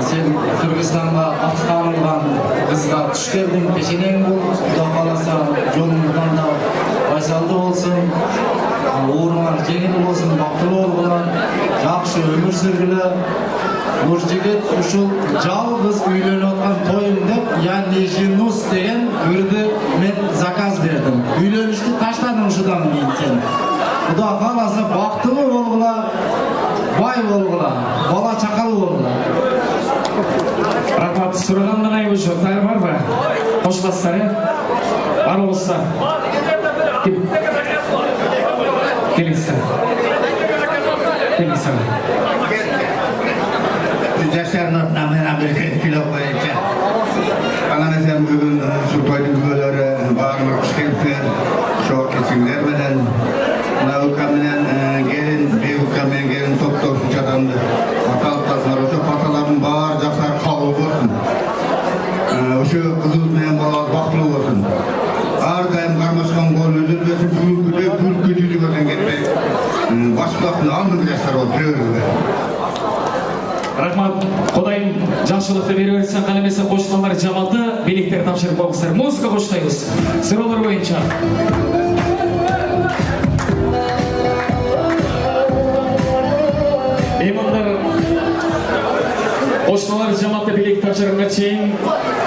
Sen Kırgızstan'a Afganistan'dan kızga tuş geldin, peşinen bul. Xudo kalasa yolundan da baysaldı olsun. Uğurlar jengil olsun, vaqtli bo'linglar. Yaxshi ömür sürgüle. Nurjigit uşul жалгыз үйленіп отқан тойым деп, яғни женус деген үрді мен заказ бердім. Үйленішті таштадым шыдан кейін сен. Құда қаласа бақтылы болғыла, бай болғыла, бала чақалы болғыла. Рахмат, сұрағаннан айы жоқтары бар ба? Қошластар, бар болса. Келіңіздер. Келіңіздер. Yaşarın ortuna menen bir kilo koyunca. Bana mesela bugün şu toydun böyle bağırma kuş gelipler, şok keçinler menen, navukamenen gelin, beyvukamenen gelin top adamdı. Patalık taslar, o şu pataların bağır jaklar kabul olsun. O şu kızıl menen balalar baklı olsun. Her daim karmaşkan gol üzülmesin, gül gücücü gören gitmek. Başkasını aldı yaşlar o türlü. Рахмат, Құдайым жақсылықты бере берсін, қаламесі қошқалар жаматы биліктер тапшырып болғыздар. Музыка қоштайыз. Сұралар бойынша. Меймандар қошқалар жаматы билік тапшырымға чейін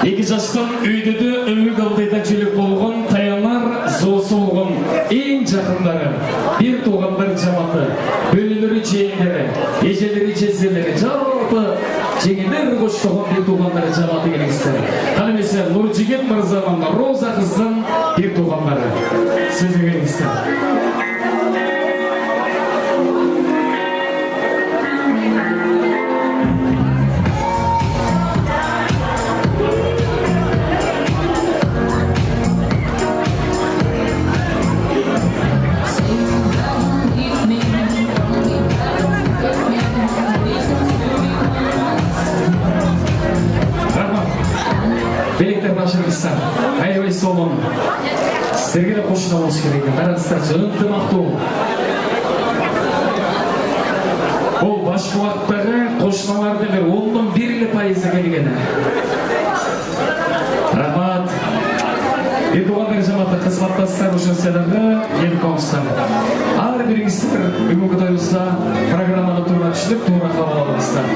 2 жастың үйдіді өмі қалдайда жүлік болған таянар зосы болған ең жақындары, бір туғандар жаматы, бөлілері жейіндері, ежелері жезелері, жеңілдер қоштығын бір туғандары жаматы келіңіздер. Қаламесі Нұржигит Мырзаның Роза қыздың бір туғандары. Сөзі келіңіздер. Белектер тапшырыңыздар. Айрыбай Солон. Сіздерге де қошына болсы керек. Қараңыздар, жынты мақту. Бұл Башқұрттағы қошыналарды бір 11% келгені. Рахмат. Bir туғандар жаматы қызматтастар үшін седағы ен қоңыстар. Ар біріңіздер бүгінгі тойымызда программаны тура түшіліп, тура қабыл алыңыздар.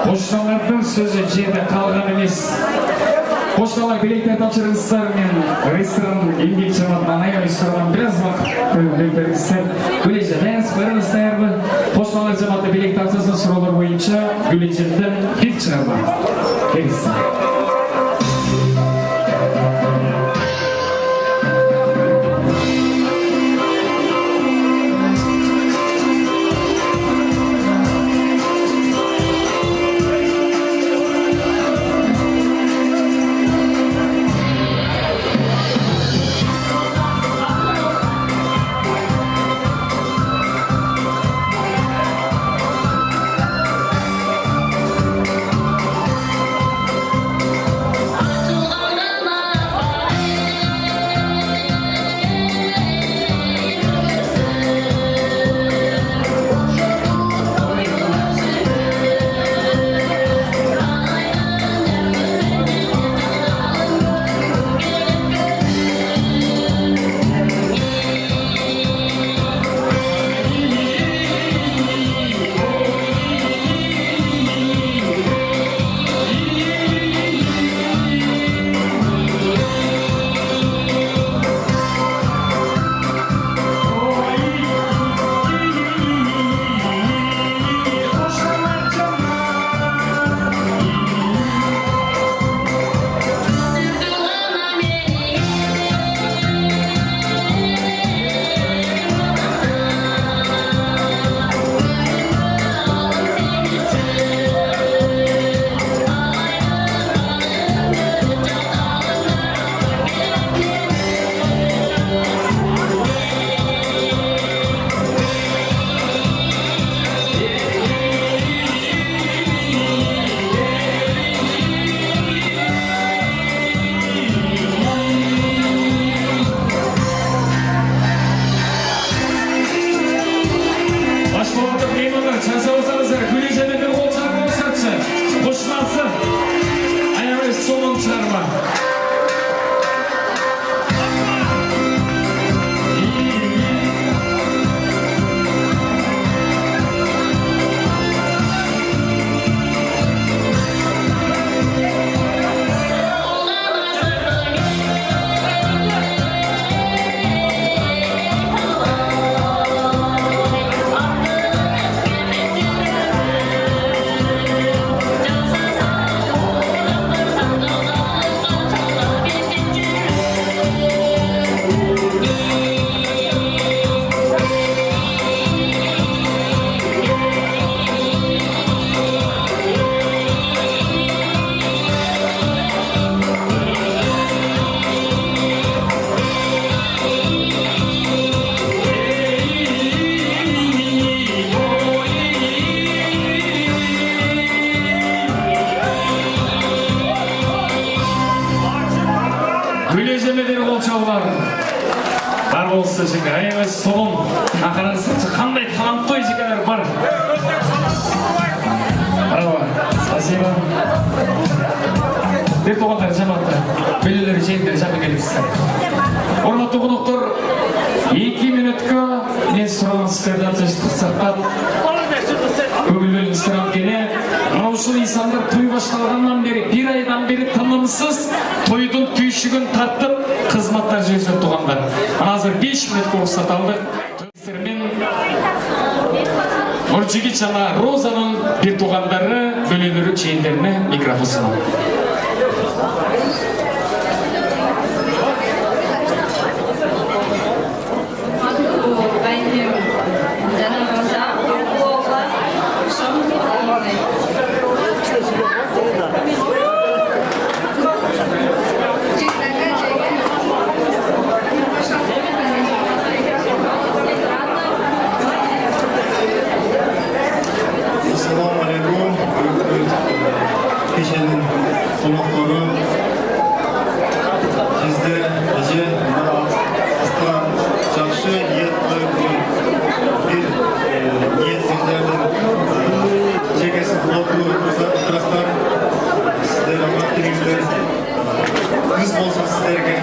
Қошналардың сөзі жерде қалған емес. Қошналар билеттер тапшырыңыздар мен ресторан еңбек жаматынан аяғай сұраған біраз уақыт білдіріңіздер. Гүлеже, дайыныз қойырыңыз дайырбы? Қошналар жаматы билет тапсырсын сұраулар бойынша Гүлежелден бек шығарма. Келіңіздер. болчолар. Бар болса жеке, аябай соғым. Ақырыңызды қандай талантты жекелер бар. Браво, спасибо. Бір тоғандар жаматты, бөлелері жеңдері жамы келіпсіздер. Орнатты қонақтар, 2 минутқа мен сұраған сіздерді атышты сақтап, көңілбелін сұрап келе, Маушыл insanlar той başlarından beri, bir aydan beri tanımsız toydun tüyüşігін тартып, қызматтар жүргізіп туғандар. Hazır 5 minut ruhsat aldık. Nurjigit жана Розаның bir туғандары бөлелері чейіндеріне микрофон сұнады. Kişinin konukları bizde acı astıran çarşı niyet bir niyet bizlerden çekesi bloklu taraftar sizlere anlattığınızda kız olsun sizlerge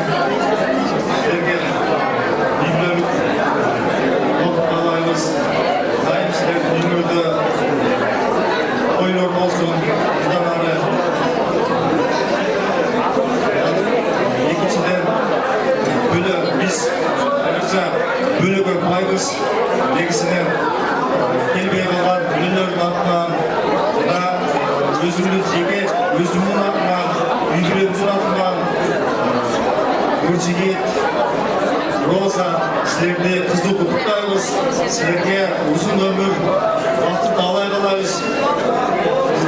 bilmem vakit alayımız daim sizler dünyada oylar olsun zamanı ikisinden böyle biz ayrıca böyle koymayız ikisinden kelbeye kalan ünlülerin atından da özümün jege özümün atından üylerimizin atından Nurjigit Роза sizlerді қызды құттықтаймыз sizlerге uzun ömür бақыт алай қалаймыз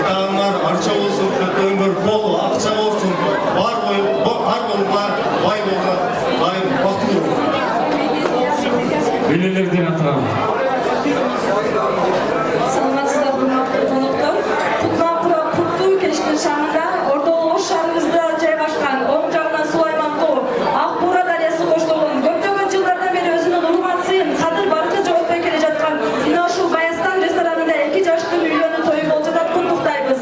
Таңдар арша болсын, көтті өмір бол, ақша болсын, бар болуға, бай болуға, бақыт болуға. Бөлелерден атырам. Саламатсыздар, құрметті қонақтар. Құттықтау кештің шаңында орталық ош шарымызда жайғашқан оң жағынан Сулайман тау, Ақбура дариясы қоштолған көптеген жылдардан бері өзінің ұрған сыйын қадір барқы жоғалтпай келе жатқан Инашу Баястан ресторанында 2 жаштың үйлені тойы болжадап құттықтаймыз.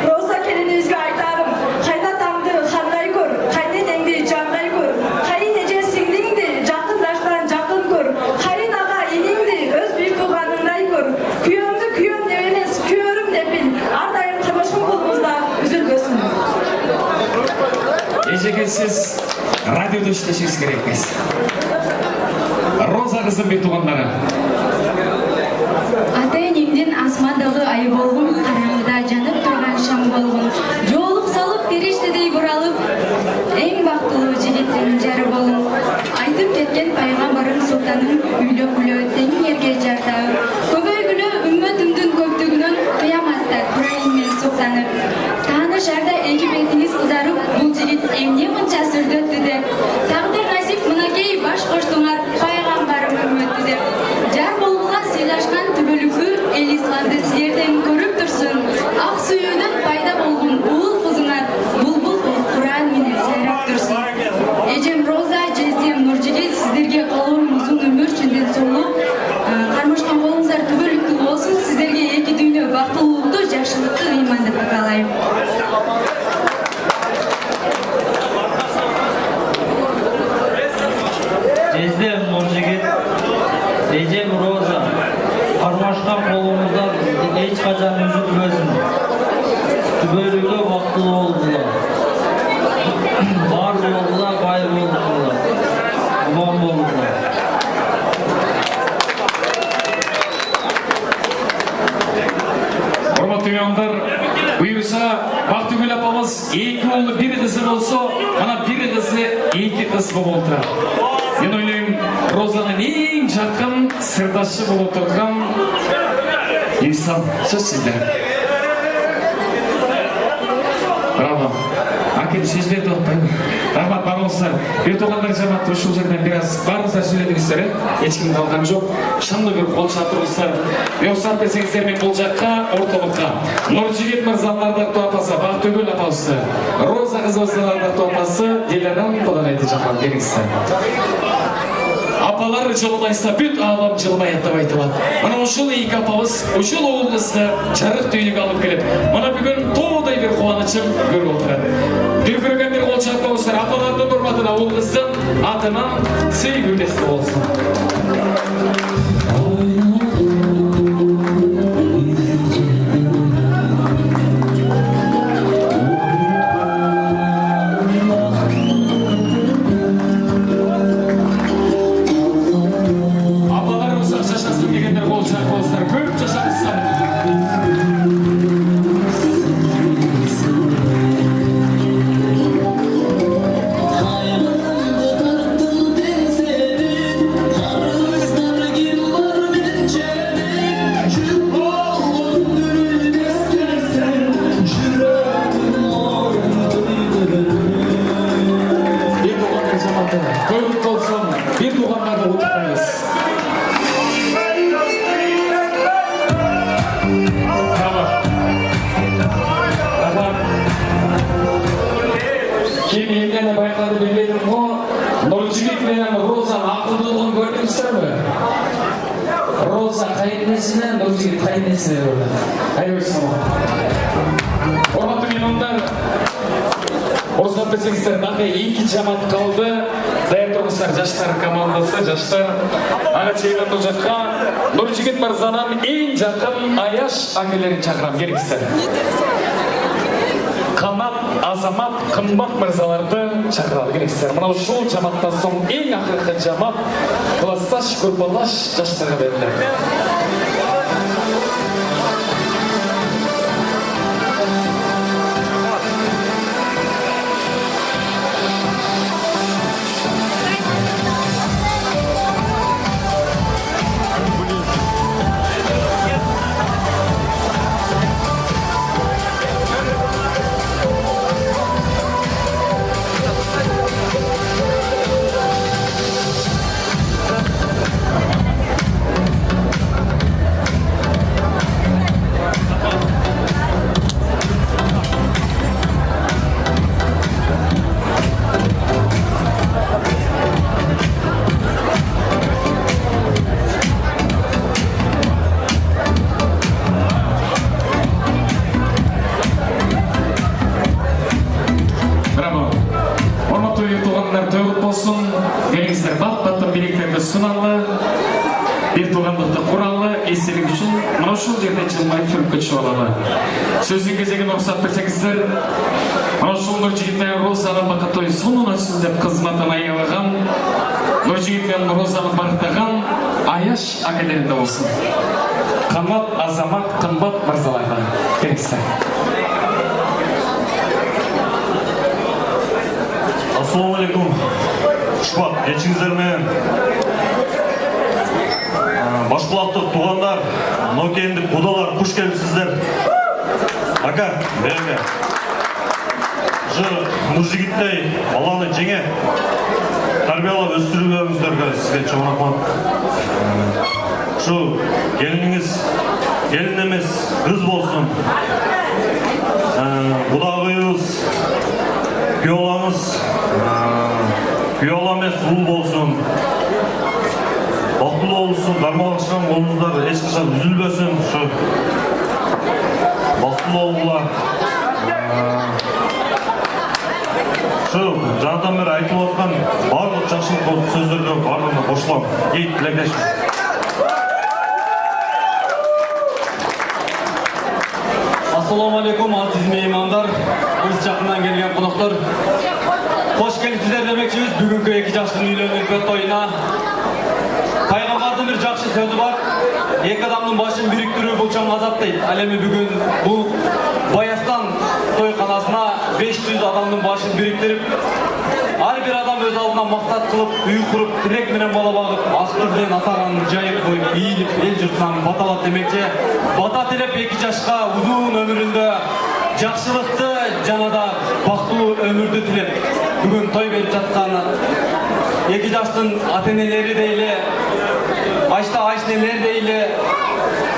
Роза келінімізге айтарым, қайда таңды қандай көр, қайнен еңді жаңдай көр, қайын еже сіңдіңді жақындаштан жақын көр, қайын аға енеңді өз бүйік туғаныңдай көр, күйеуіңді күйеуім деп емес, күйеуірім деп біл, ардайым қырмышқын қолымызда үзілгөсін. Ежеге сіз радиода іштешіңіз керекпіз. Роза қызым бір туғандары. Ата-енемден асмандағы ай болғым, қараңғыда жанып тұрған шам болғым, жолық салып періштедей бұралып, ең бақытлы жігіттің жары болғым. Айтып кеткен пайғамбарым сұлтаным, үйлі-күлі тең ерге жартау. Көбейгілі үмметімдің көптігінен қияматта тұрайынмен сұқтанып. Таны жарда екі бетіңіз қызарып, бұл жігіт емне мұнша сүрдетті деп. Тағдыр насип мұнакей баш қоштыңар, пайғамбарым үмметті деп. Жар болғыға сыйлашқан түбілігі ел исламды сіздерден көріп тұрсын. Ақ сүйеуден пайда болғын ұл қызыңар, бұлбұл Құран менен сайрап тұрсын. Ежем Роза, жездем Нуржигит сіздерге қалуым ұзын өмір жүнден солы. Қармышқан қолыңыздар түбілікті болсын, сіздерге екі дүйні бақтылықты, жақшылықты имандықты қалайым. Жездем Нуржигит, ежем Роза, қармашқан қолыңыздар ешқашан үзілмесін. Түбөлүгө бактылуу болгула. Бар болгула, бай болгула. Аман болгула. Құрметті меймандар, бұйырса Бақтыгүл апамыз 2 ұлы 1 қызы болса, ана 1 қызы 2 қыз болып отырады. Мен ойлаймын, Розаның ең жақын сырдашы болып отырған инсан сөз сізде. Браво. Әкем сөзбен тоқтаймын. Рахмат барыңыздар. Ертоғандар жамағаты ушул жерден biraz барыңыздар сөйледіңіздер, ешкім қалған жоқ. Шынды бір қол шапырыңыздар. Рұқсат берсеңіздер мен бұл жаққа орталыққа Нұржігіт мырзаның ардақты апасы Бақтөгүл апасы, Роза қызымыздың ардақты апасы Диларам Подағайды жақан беріңіздер. Апалар жылымайса бүт алам жылмай аттап айтылады. Мына ушул эки апабыз ушул оғылызды жарық түйінік алып келіп, мына бүгін тоғдай бір қуанышым көріп отырады. Дүркірген бір қол шапқаныздар, апалардың ұрматына оғылыздың атынан сый гүлдесті болсын. Роза қайыннесіне, Нұржігіт қайыннесіне болды. Айырбайсың оған. Орматы менондар, орысынан білсеңіздер, нақы екі жамат қалды. Дайыр тұрғыстар, жаштар командасы, жаштар. Аға чеймін бұл жаққа Нұржігіт мырзанан ең жақын Аяш әкелерін шақырам, керексіздер. Қанат, Азамат, қымбат мырзаларды шақырады керексіздер. Мынау шол жаматтан соң ең ақырғы жамат классташ, көрбалаш жастарға берілер. Сөздің кезегін рұқсат берсеңіздер, Рашул Нұржігіт мен Розаның бақыттой сонына сүздеп қызматын аялаған, Нұржігіт мен Розаның бақыттаған Аяш әкелерінде болсын. Қанат, Азамат, қымбат мырзаларда. Керексіздер. Ассалаумалейкум. Шпат, ешіңіздермен Башқұлақтық туғандар, нокендік құдалар, құш келіпсіздер. Ака, берге. Нұржігіттей баланы жеңе тарбиялап өстірілуіңіздерге сізге чоң рахмат. Шу келініңіз келін емес қыз болсын. Құдағыңыз, күйеуіңіз күйеу емес ұл болсын. Бақытты болсын, қармалашқан қолыңыздар ешқашан үзілбесін. Бақытты болыңыздар. Жаңадан бері айтып отқан барлық жақсылық сөздерге барлығына қосылам. Ей, тілектешім. Ассалаумалейкум, азиз меймандар, өз жақыннан келген қонақтар. Қош келіпсіздер демекшіміз бүгінгі екі жастың үйлену тойына. Пайғамбардың бір жақсы сөзі бар. Екі адамның башын біріктіру бұл чоң азап дейді. Әлемі бүгін бұл Баястан тойханасына 500 адамның башын біріктіріп, әрбір адам өз алдына мақсат қылып, үй құрып, тілек менен бала бағып, ақтырден атағанын жайып қойып, иіліп, ел жұртынан баталат демекші. Бата тілеп екі жашқа ұзын өмірінде жақсылықты жанада бактылуу өмүрдү тилеп бүгүн той берип жатканы эки жаштын ата энелери дейле, айшта айшнелер дейле,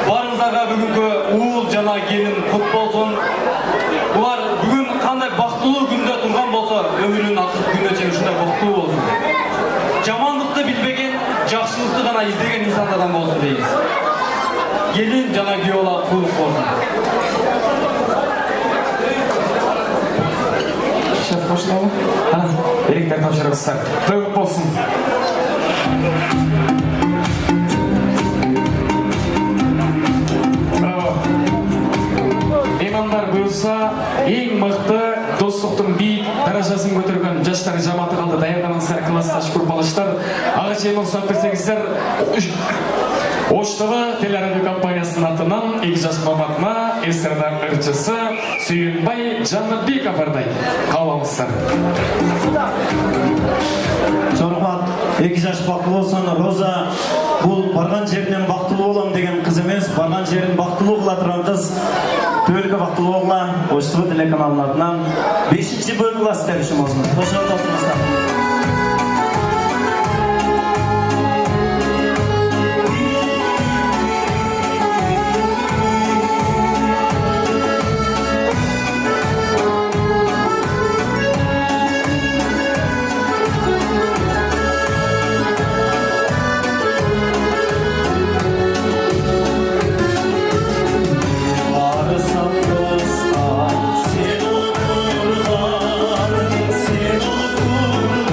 барыңыздарга бүгүнкү уул жана келин кут болсун. Булар бүгүн кандай бактылуу күндө турган болсо, өмүрүнүн акыркы күнүнө чейин ушундай бактылуу болсун. Жамандыкты билбеген, жакшылыкты гана издеген инсандардан болсун дейбиз. Келин жана күйөөла кулдук болсун. Шеф қошылауы? Еректер тапшырыңыздар. Той құт болсын. Браво. Имамдар бұйырса, ең мықты достықтың биік даражасын көтерген жаштар жаматы қалды. Даярданыңыздар, классташ группалаштар. Ағачайын ұқсат берсеңіздер, Оштығы телерадио компаниясының атынан екі жас маматына эстрада ырчысы Сүйінбай Жаннатбеков арнай. Қаламыздар. Жорғат, екі жас бақылы болсын, Роза, бұл барған жерінен бақтылы болам деген қыз емес, барған жерін бақтылы қыла тұрған қыз, төлгі бақтылы оғла, Оштығы телеканалының атынан 5-ші Б класс тәрішім olsun. Қошылы отырмыздар. Sen okur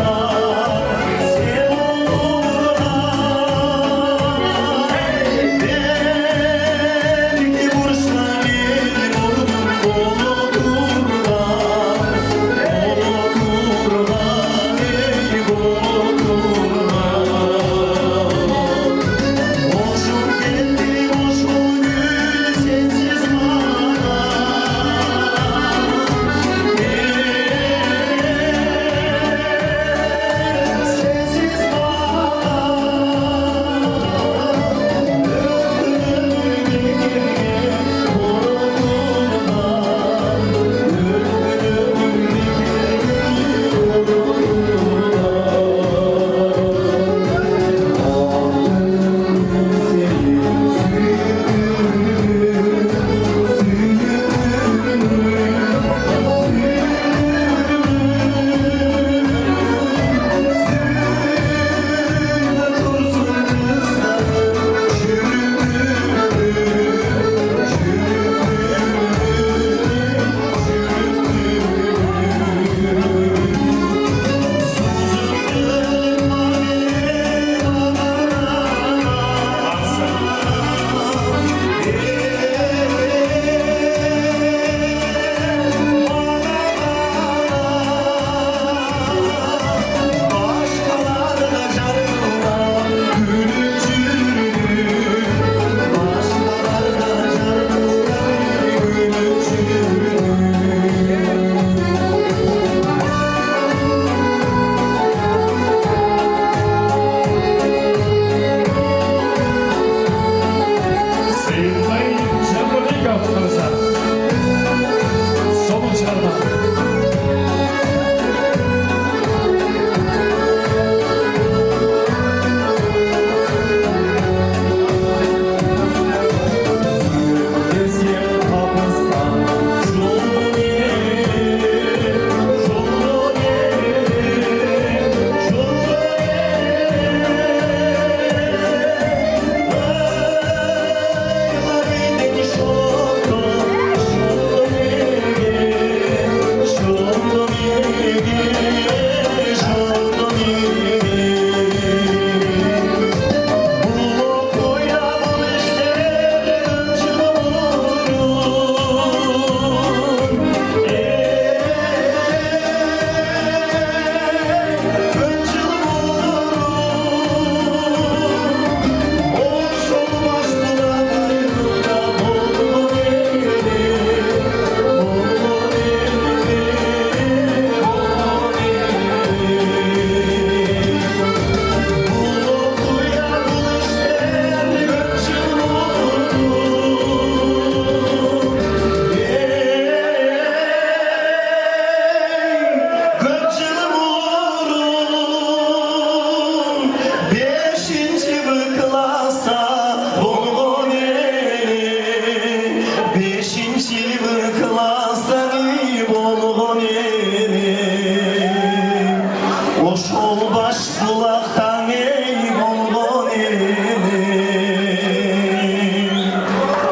ошол баш булактан эй болгон элим.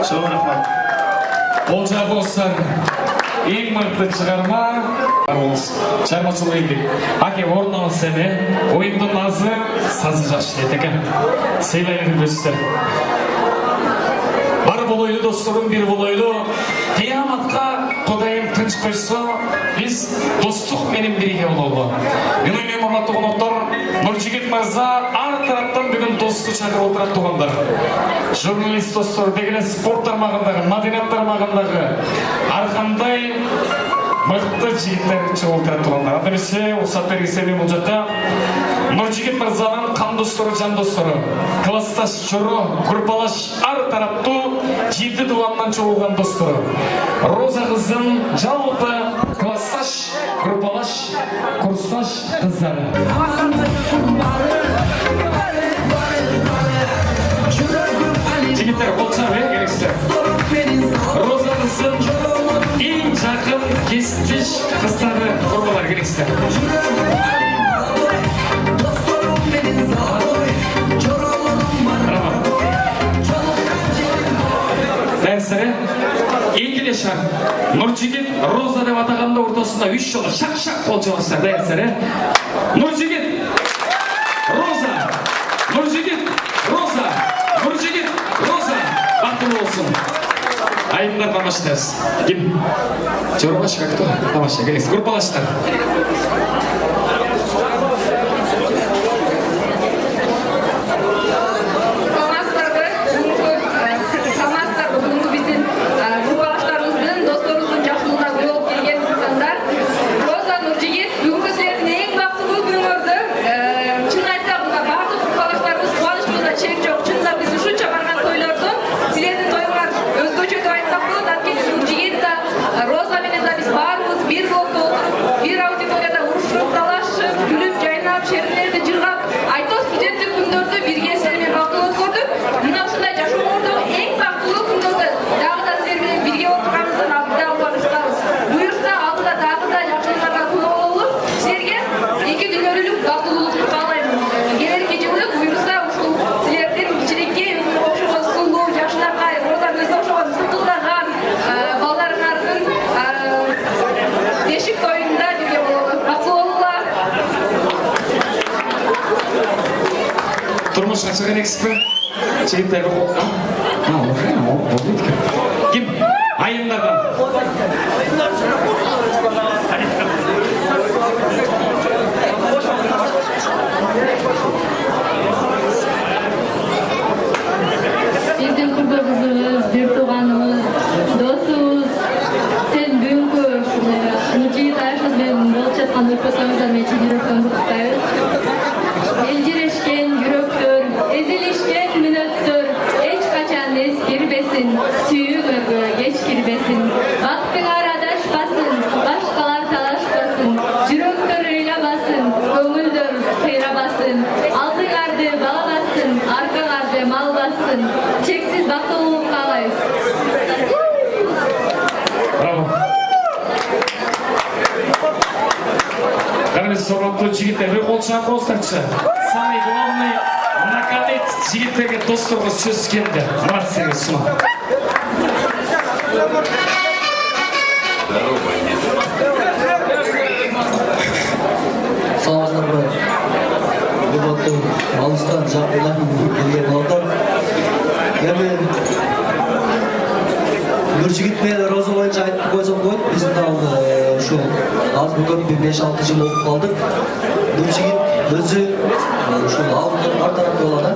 Чоң рахмат. Олжа достар, ең мықты шығарма шығармашылық еңбек. Аке орын алса еме, ойыңдың назы сазы жақшы деді екен. Сыйлайын өстер. Бар болойлы достарым, бір болойлы. Қияматқа Құдайым тынч қойса, біз достық менен бірге бололу. Менің мұратты қонақтар, Нұржігіт мырза ар тараптан бүгін досты шақырып отырат туғандар. Журналист достар, дегені спорт тармағындағы, мәдениет тармағындағы арқандай мықты жігіттер шығып отырат туғандар. Адыресе, ұсаттар есебе бұл жаққа Нұржігіт мырзаның қан достары, жан достары, классташ, жұры, группалаш ар тарапты жеті дуаннан çoğulған достары. Роза қызым жалпы классташ, группалаш, курсташ қыздары. Жігіттер, болса бе, керексіздер. Роза қызым ең жақын кестіш қыздары құрбалар керексіздер. Дәрісірі, еңгіле шар, Нұржігіт Роза деп атағанда ортасында 3 жолы шақ-шақ қол жоғыстар. Дәрісірі, Нұржігіт Роза, Нұржігіт Роза, Нұржігіт Роза, бақылы болсын. Айымдар тамаштарыз. Кем? Жорбаш, как-то? Тамаша, келесі, группалаштар. Тұрмыш қашаған експі? Жігіттері қолға? Кем? Айымдардан. Біздің құрбымыз, бір туғанымыз, досымыз, сен бүгінгі Нұржігіт Айшызбен болып жатқан ұрпақтарыңыздан мен жүректен құттықтаймын. Елжірешкен жүректер, ezilişken minöttür, hiç kaçan eskirbesin, süyüğü geç girbesin. Vaktin aradaşmasın, başkalar talaşmasın, yürektör eylemasın, köngüldür kıyrabasın, aldın ardı bağlasın, arkan ardı mal bassın, çeksiz bakılılık kalayız. Bravo. Дәміз сұрапты жігіттер, бір қол шақ қостаршы. Самый главный, наконец, жігіттерге достарға сөз келді. Мұрат сені сұма. Саламатсыздар ма? Құрметті алыстан жақыннан келген балдар. Енді Нұржігіт пен Роза бойынша айтып қойсам қойды. Біздің алды аз бүгін 5-6 жыл оқып қалдық. Нұржігіт өзі алдын артарап болады.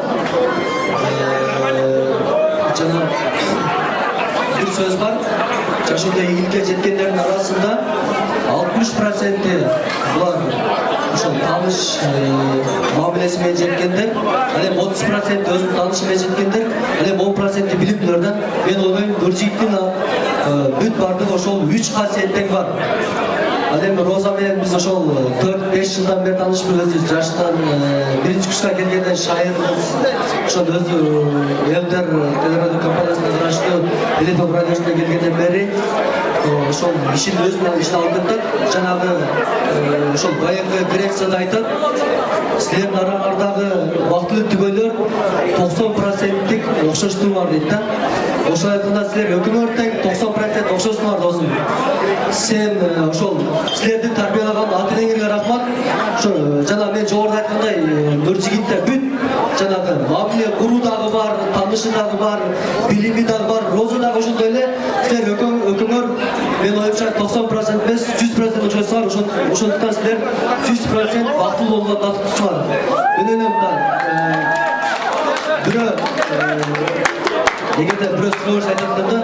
Жаңа бір сөз бар. Жашында игілікке жеткендердің арасында 60% бұлар таныш мамилесімен жеткендер, әлем 30% өзінің танышымен жеткендер, әлем 10% білімдерден. Мен ойлаймын, Нұржігіттің бүт бардың ошол 3 қасиеттен бар. Әлем Роза менен біз ошол 4-5 жылдан бері танышпыз, өзі жаштан биринчи курска келгенде шайырбыз. Ошол өзі Элдер телерадио компаниясына жараштуу Телефон радиосуна келгенден бери ошол ишин өзүнүн ишин алып жатат. Жанагы ошол баягы дирекцияда айтат. Силердин араңардагы бактылуу түгөйлөр 90%-тик окшоштугу бар дейт да. Ошол айтканда силер өкүмөр тең 90% окшосуңар досум. Сен ошол силерди тарбиялаган ата-энеңерге рахмат. Ошо жана мен жогоруда айткандай Нуржигитте бүт жанагы мамиле куруу дагы бар, таанышы дагы бар, билими дагы бар, роза дагы ошондой эле. Силер өкүмөр мен оюмча 90% эмес 100% окшосуңар. Ошондуктан силер 100% бактылуу болгон татыктысыңар. Мен ойлойм бирөө эгерде бирөө сөз айтканда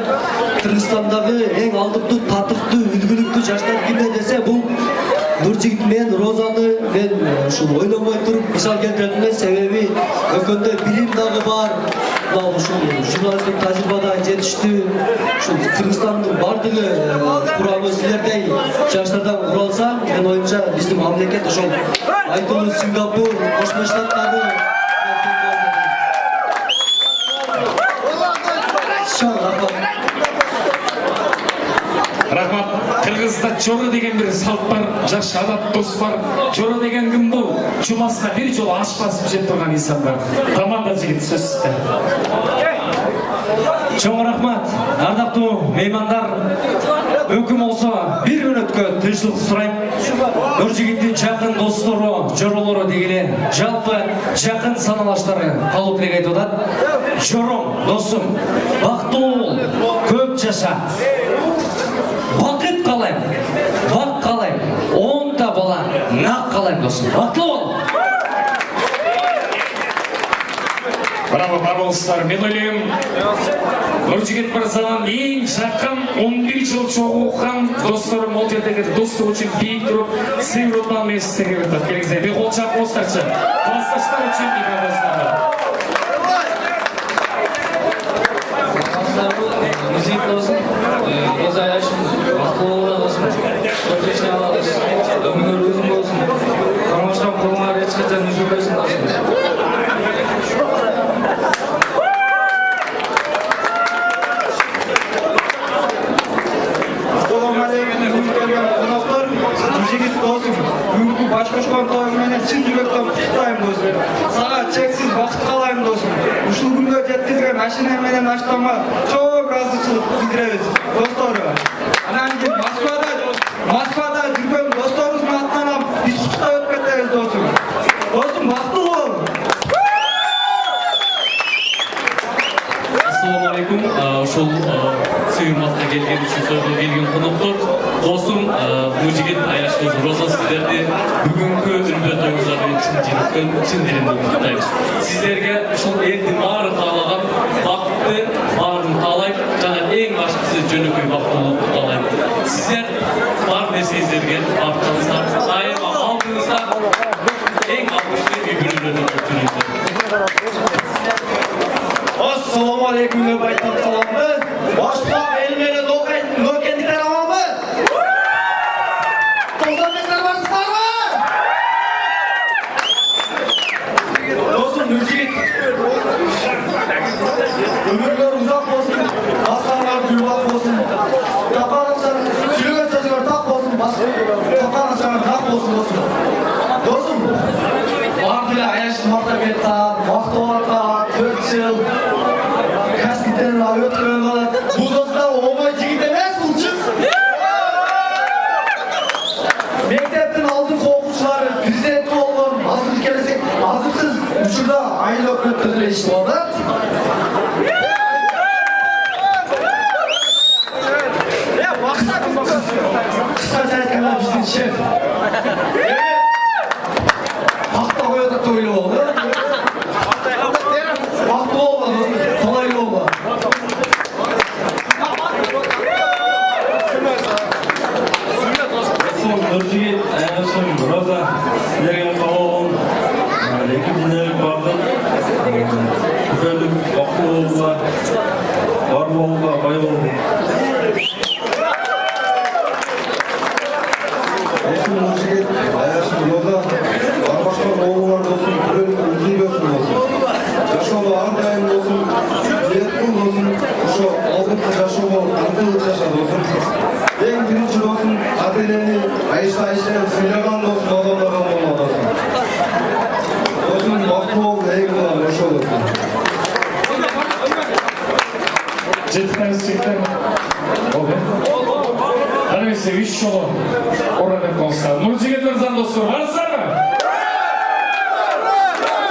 Кыргызстандагы эң алдыктуу, татыктуу, үлгүлүктүү жаштар кимде десе бул Нуржигит мен Розаны мен ушул ойлонбой туруп мисал келтирем эмес, себеби өкөндө билим дагы бар. Ушул журналисттик тажрыйбада жетиштүү. Ушул Кыргызстандын бардыгы курамы силердей жаштардан куралса, мен оюмча биздин мамлекет ошол айтылуу Сингапур, Кошмо Штаттары Рахмат. Кыргызда жора деген бир салт бар, жаш адат дос бар. Жора деген ким бул? Жумасына бир жолу аш басып жеп турган инсан бар. Команда жигит сөз сизде. Чоң рахмат. Ардактуу меймандар, өкүм болсо бир мүнөткө тынчтык сурайм. Нуржигиттин жакын достору, жоролору дегеле, жалпы жакын саналаштары калуу тилек айтып атат. Жором, досум, бактылуу бол, көп жаша. Бакыт каалайм, бак каалайм, 10 та бала, нак каалайм досум. Бактылуу бол. Браво, барболсуздар. Мен ойлойм, Нуржигит мырзанын эң жакын 11 жыл чогуу окуган достору могу жердеги достук үчүн бийик туруп, сыйырылман менен сиздерге берет. Келиңиздер, бир кол чапыңыздарчы. Классташтар үчүн микрофонуңуздар. Нуржигит досум, Роза Аяшым, бактылуу досум, отлично алабыз. Өмүңөр өзүң болсун. Камашкан колуңар эч качан үзүлбөсүн досум. Нуржигит досум, бүгүнкү баш кошкон тоо менен чын жүрөктөн куттуктайм досум. Сага чексиз бакыт каалайм досум. Ушул күнгө жеткизген машина менен аштама чоң ыраазычылык билдиребиз достору. Анан кийин Москвада жүргөн досторубуздун атынан биз куттуктап өтүп кетебиз досум. Досум бактылуу бол. Ассаламу алейкум. Ушул сыйырматка келген үчүн сөзгө келген коноктор, досум Нуржигит Аяшкыз Роза сиздерди бүгүнкү үлбө тоюңузга чын дилимден куттуктайбыз. Сиздерге ушул элдин баары каалаган бакытты баарын каалайм жана эң баштысы жөнөкөй бактылуулукту каалайм. Сиздер бар нерсеңиздерге бактыңыздар, дайыма алдыңызда эң алдыңызда үй-бүлөлөрдү күтүңүздөр. Assalamu alaikum деп айтам саламды. Башка эл менен окуйтун нөкендиктер аманбы? Толсонбектер барсыздарбы? Досум Нуржигит. Өмүрлөр узак болсун, баскандар жубак болсун. Тапканыңыздар сүйлөгөн сөзүңөр так болсун, тапканыңыздар так болсун досум. Досум, бардыгы Аяштын мактап кеткен, мактоолорго 4 жыл кәсіптен өткөн балат. Бұл достар оңай жигит эмес булчу. Мектептин алдыңкы окуучулары президент болгон, азыр келесек, азырсыз учурда айыл өкмөттөрдө эле иштеп атат. Кыскача айтканда биздин шеф. Акта коёт деп ойлоп алды. Бактылуу болбо, колойлуу болбо. Нуржигит Аяшым, Роза силерге каалоом эки дүйнөлүк бардык күпөлүк бактылуулукка бар болууга бай болуу. Досум Нуржигит Аяшым, Роза бар башка оолуңар досум күпөлүк үзүлбөсүн досум. Жашоого ар дайым досум, жеткин досум, ошо алдыңкы жашоого ынтылып жаша досум. жолу орнатып қойыңыздар. Нұржігіт мырзаның достары барсыздар ма?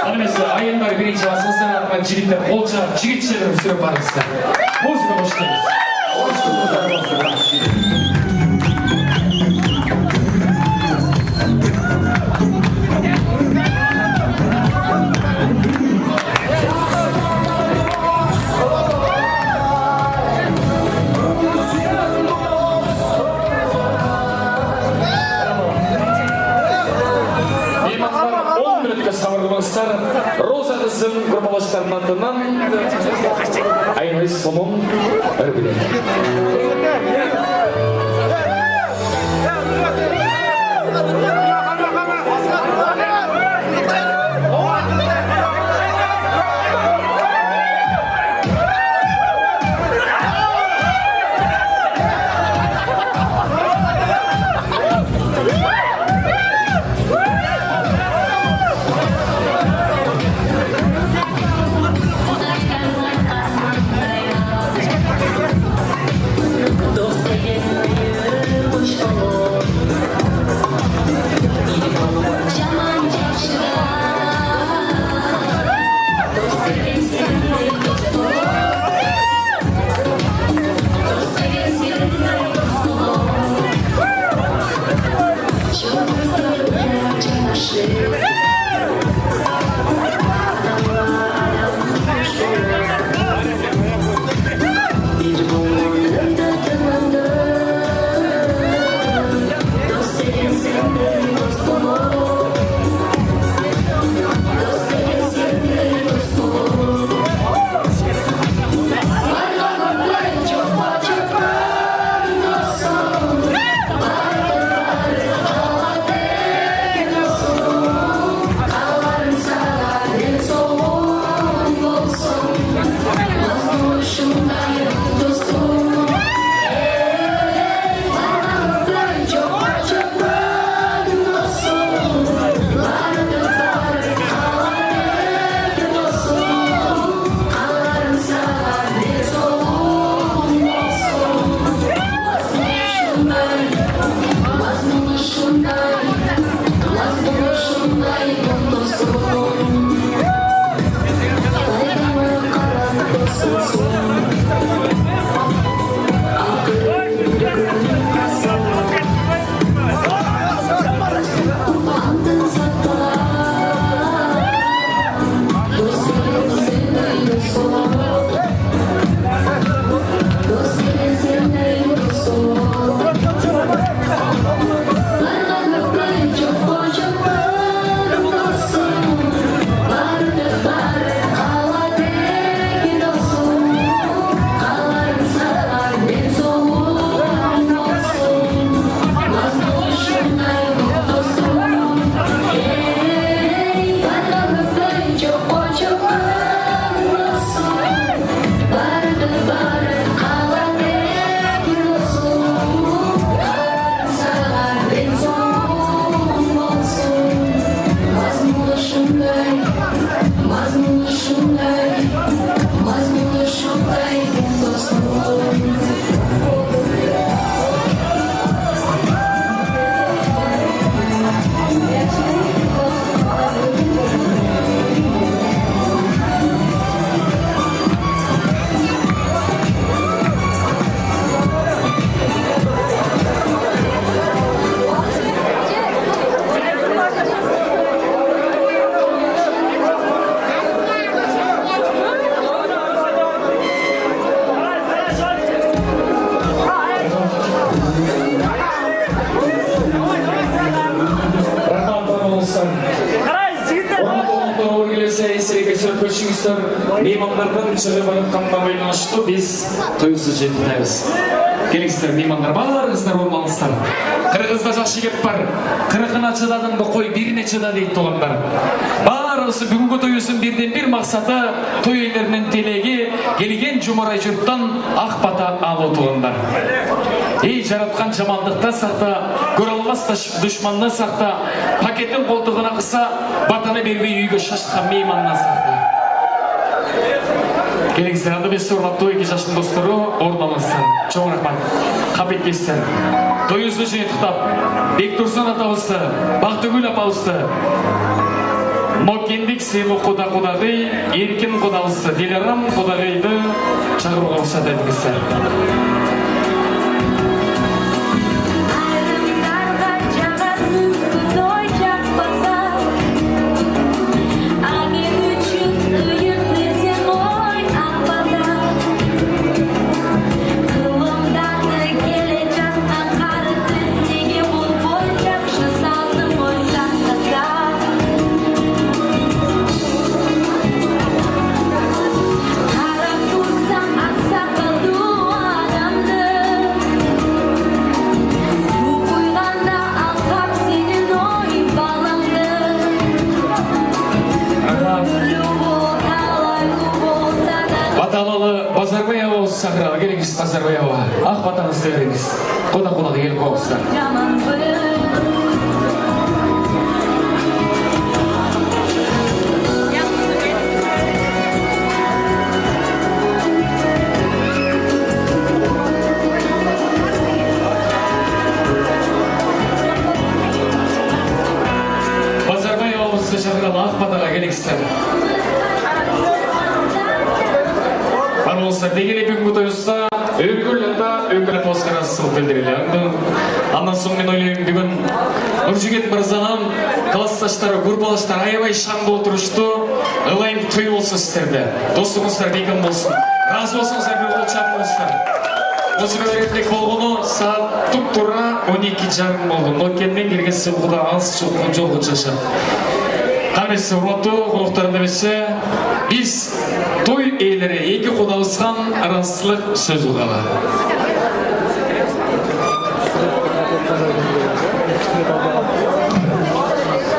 Анемесе айындар бірінші басыңыздан атқан жігіттер қол жағып жігітшелерін сүріп барыңыздар. Музыка қош Роза kızım gruplaşlarının adından Aynı sonun örbülük. Meymanlardan çıkıp ayıtkanına байланыштуу biz toyusuz жетinебиz. Келиңиздер меймандар, балаларыңыздар болмаңыздар. Кыргызда жакшы кеп бар. Кыркына чыдадыңбы кой бирине чыда дейт тугандар. Баарыбызы бүгүнкү тоюбуздун бирден бир максаты той үйлеринин телеги келген жумарай журттан ак бата алуу тугандар. Эй жараткан жамандыктан сакта, көрө албас душмандан сакта, пакеттин колтугуна кыса батаны бербей үйгө шашкан меймандан сакта. Келиңиздер, анда без сорлап той 2 жаштын достору орун алыңыздар. Чоң рахмат. Кап этпестер. тойыңызды жиынтықтап, Бектұрсын атабызды, Бақтыгүл апабызды, Мокендік Сейлу құда-құдағый, Еркін құдабызды, Делерам құдағайды шақыруға рұқсат етіңіздер. Базарбаева сахрала, келіңіз Базарбаева. Ақ батаңызды беріңіз. Қода-қода келіп қоғыздар. Базарбаевамызды шақырала, ақ батаға келіңіздер. Дегеле бүгінгі тойыста өкілінді өкілі тосқарасылық білдірілі. Андан соң мен ойлаймын бүгін Нұржігет мырзанан классташтары, группалаштар аябай шаңды отырышты. Ылайым той болсын сіздерді. Достығыңыздар бекім болсын. Разы болсыңыздар бір олчақ болсын. Осы бәлереттік болғыны сағат тұп-тұра 12:30 болды. Нокенмен келген сылғыда алыс жолғы жашы. Қамесі ұрматты құлықтарында бесе, біз той ейлері екі қодауызған арасылық сөз ұлғалы.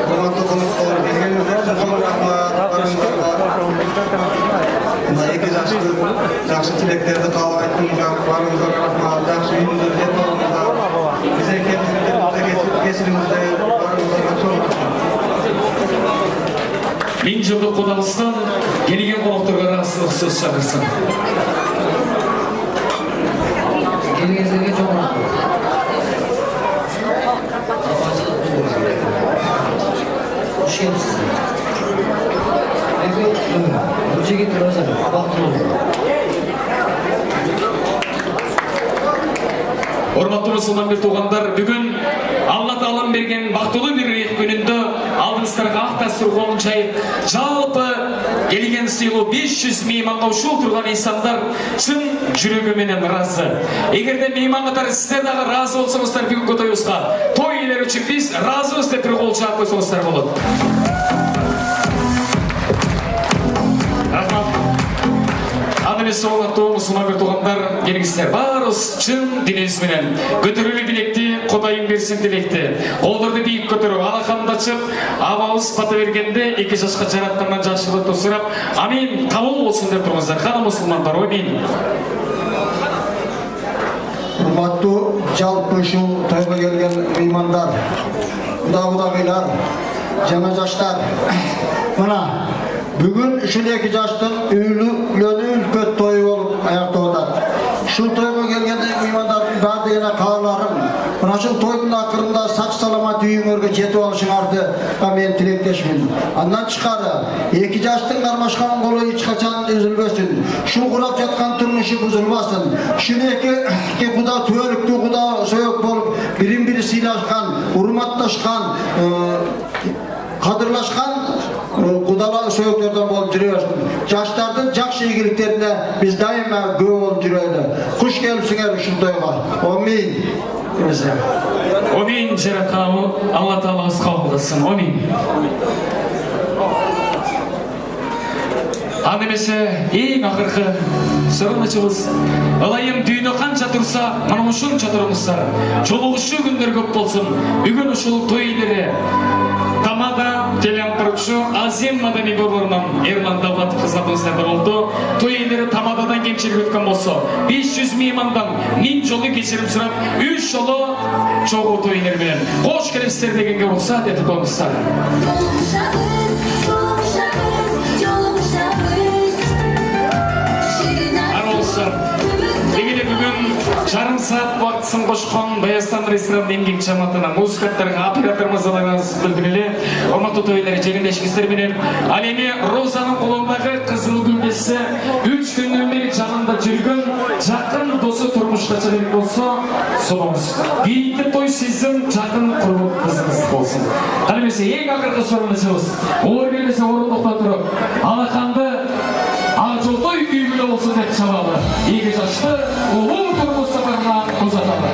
Құрматты қонақтар, келгеніңіздер көп рахмат, барыңыздар. Екі жақсы тілектерді қалайтыныңыздар, барыңыздар рахмат, жақсы үйіңіздер, денсаулығыңыздар. Бізде кесірімізде барыңыздар көп Мен жылды қодалыстан келген қонақтарға расылық сөз шақырсын. Келгеніңіздерге жоқ рахмат. Hoş geldiniz. Nurjigit Rozan, Baqtulov. Hormatlı musulman tuğanlar, bugün Allah Taala'nın bergen baqtulu bir күнүндө алдыңыздарга ак дастуркан жайып, жалпы келген сыйлуу 500 мейманга ушул турган инсандар чын жүрөгү менен ыраазы. Эгерде мейман катары сиздер дагы ыраазы болсоңуздар бүгүнкү тоюбузга, той ээлери үчүн биз ыраазыбыз деп бир кол чаап койсоңуздар болот. Рахмат. Анемесі олаттуу мусулман туғандар, келіңіздер барыз чын денеңіз менен көтөрүлүү билекти Кудайым берсин дилекти. Колдорду бийик көтөрүп, алаканды ачып, абабыз бата бергенде 2 жашка жараткандан жакшылыкты сурап, амин кабыл болсун деп тургуздар. Кана мусулмандар, амин. Урматтуу жалпы ушул тойго келген меймандар, кудагыйлар, жана жаштар. Мына бүгүн ушул 2 жаштын үйлөнүү үлкөт тою болуп аякталып атат. Ушул тойго келген меймандардын баардыгына кааларым, мына ушул тойдун акырында сак саламат үйүңөргө жетип алышыңарды мен тилектешмин. Андан тышкары 2 жаштын кармашкан колу эч качан үзүлбөсүн. Ушул курап жаткан турмушу бузулбасын. Ушул 2 куда түбөлүктүү куда сөйөк болуп, бирин-бири сыйлашкан, урматташкан, кадырлашкан кудалар сөйөктөрдөн болуп жүрөбүз. Жаштардын жакшы ийгиликтерине биз дайыма күбө болуп жүрөлү. Куш келипсиңер ушул тойго. Амин. Амин жаракабы, Алла Таалабыз кабыл кылсын. Амин. Анемесе эң акыркы сурунучубуз. Ылайым дүйнө канча турса, мына ушунча турмуздар. Жолугушуу күндөр көп болсун. Бүгүн ушул той элери Тамада телеантырчу Азем Мадани борборунан Эрлан Давлатов кызматыбызда болду. Той элери Тамададан кемчилик өткөн болсо, 500 меймандан 1000 жолу кечирим сурап, 3 жолу чогуу той элери менен кош келипсиздер дегенге уруксат этип коюңуздар. Аролса, дегеле бүгүн жарым саат убактысын кошкон Баястан ресторанынын эмгек жамаатына, музыканттарга, оператор мырзаларыңызды билдирели. Урматтуу тойлар, жегендешиңиздер менен ал эми Розанын колундагы кызыл күмбезси 3 күндөн бери жанында жүргөн жакын досу турмушка чыгып болсо, сонуңуз. Кийинки той сиздин жакын курбут кызыңыз болсун. Ал эмесе эң акыркы суроону чыгыбыз. Оор келсе орундукта туруп, алаканды ак жолтой күйгүлө болсун деп чабалы. Эки жашты улуу турмуш сапарына узаталы.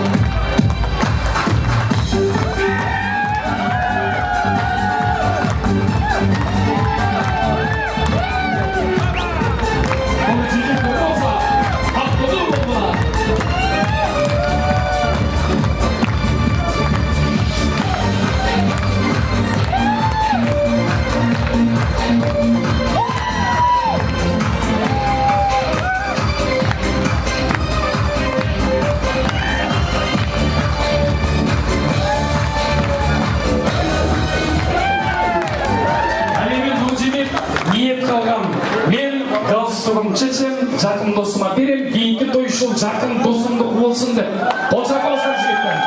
Чечем, жакын досума берем, кийинки той ушул жакын досумдук болсун деп. Кошак алсаң жигиттер.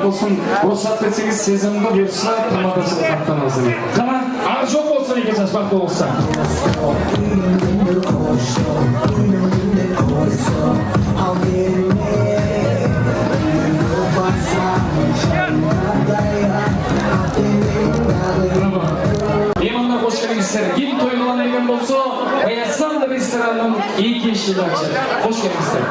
Olsun, ruhsat etseniz sezimde büyütse tırmadasını kaptanınızı. Kana, ağır çok olsun iki çalışmakta olsa. Emanlar hoş geldinizler. Kim toylanan egen bolsa, Bayastan restoranının iyi kişiler. Hoş geldinizler.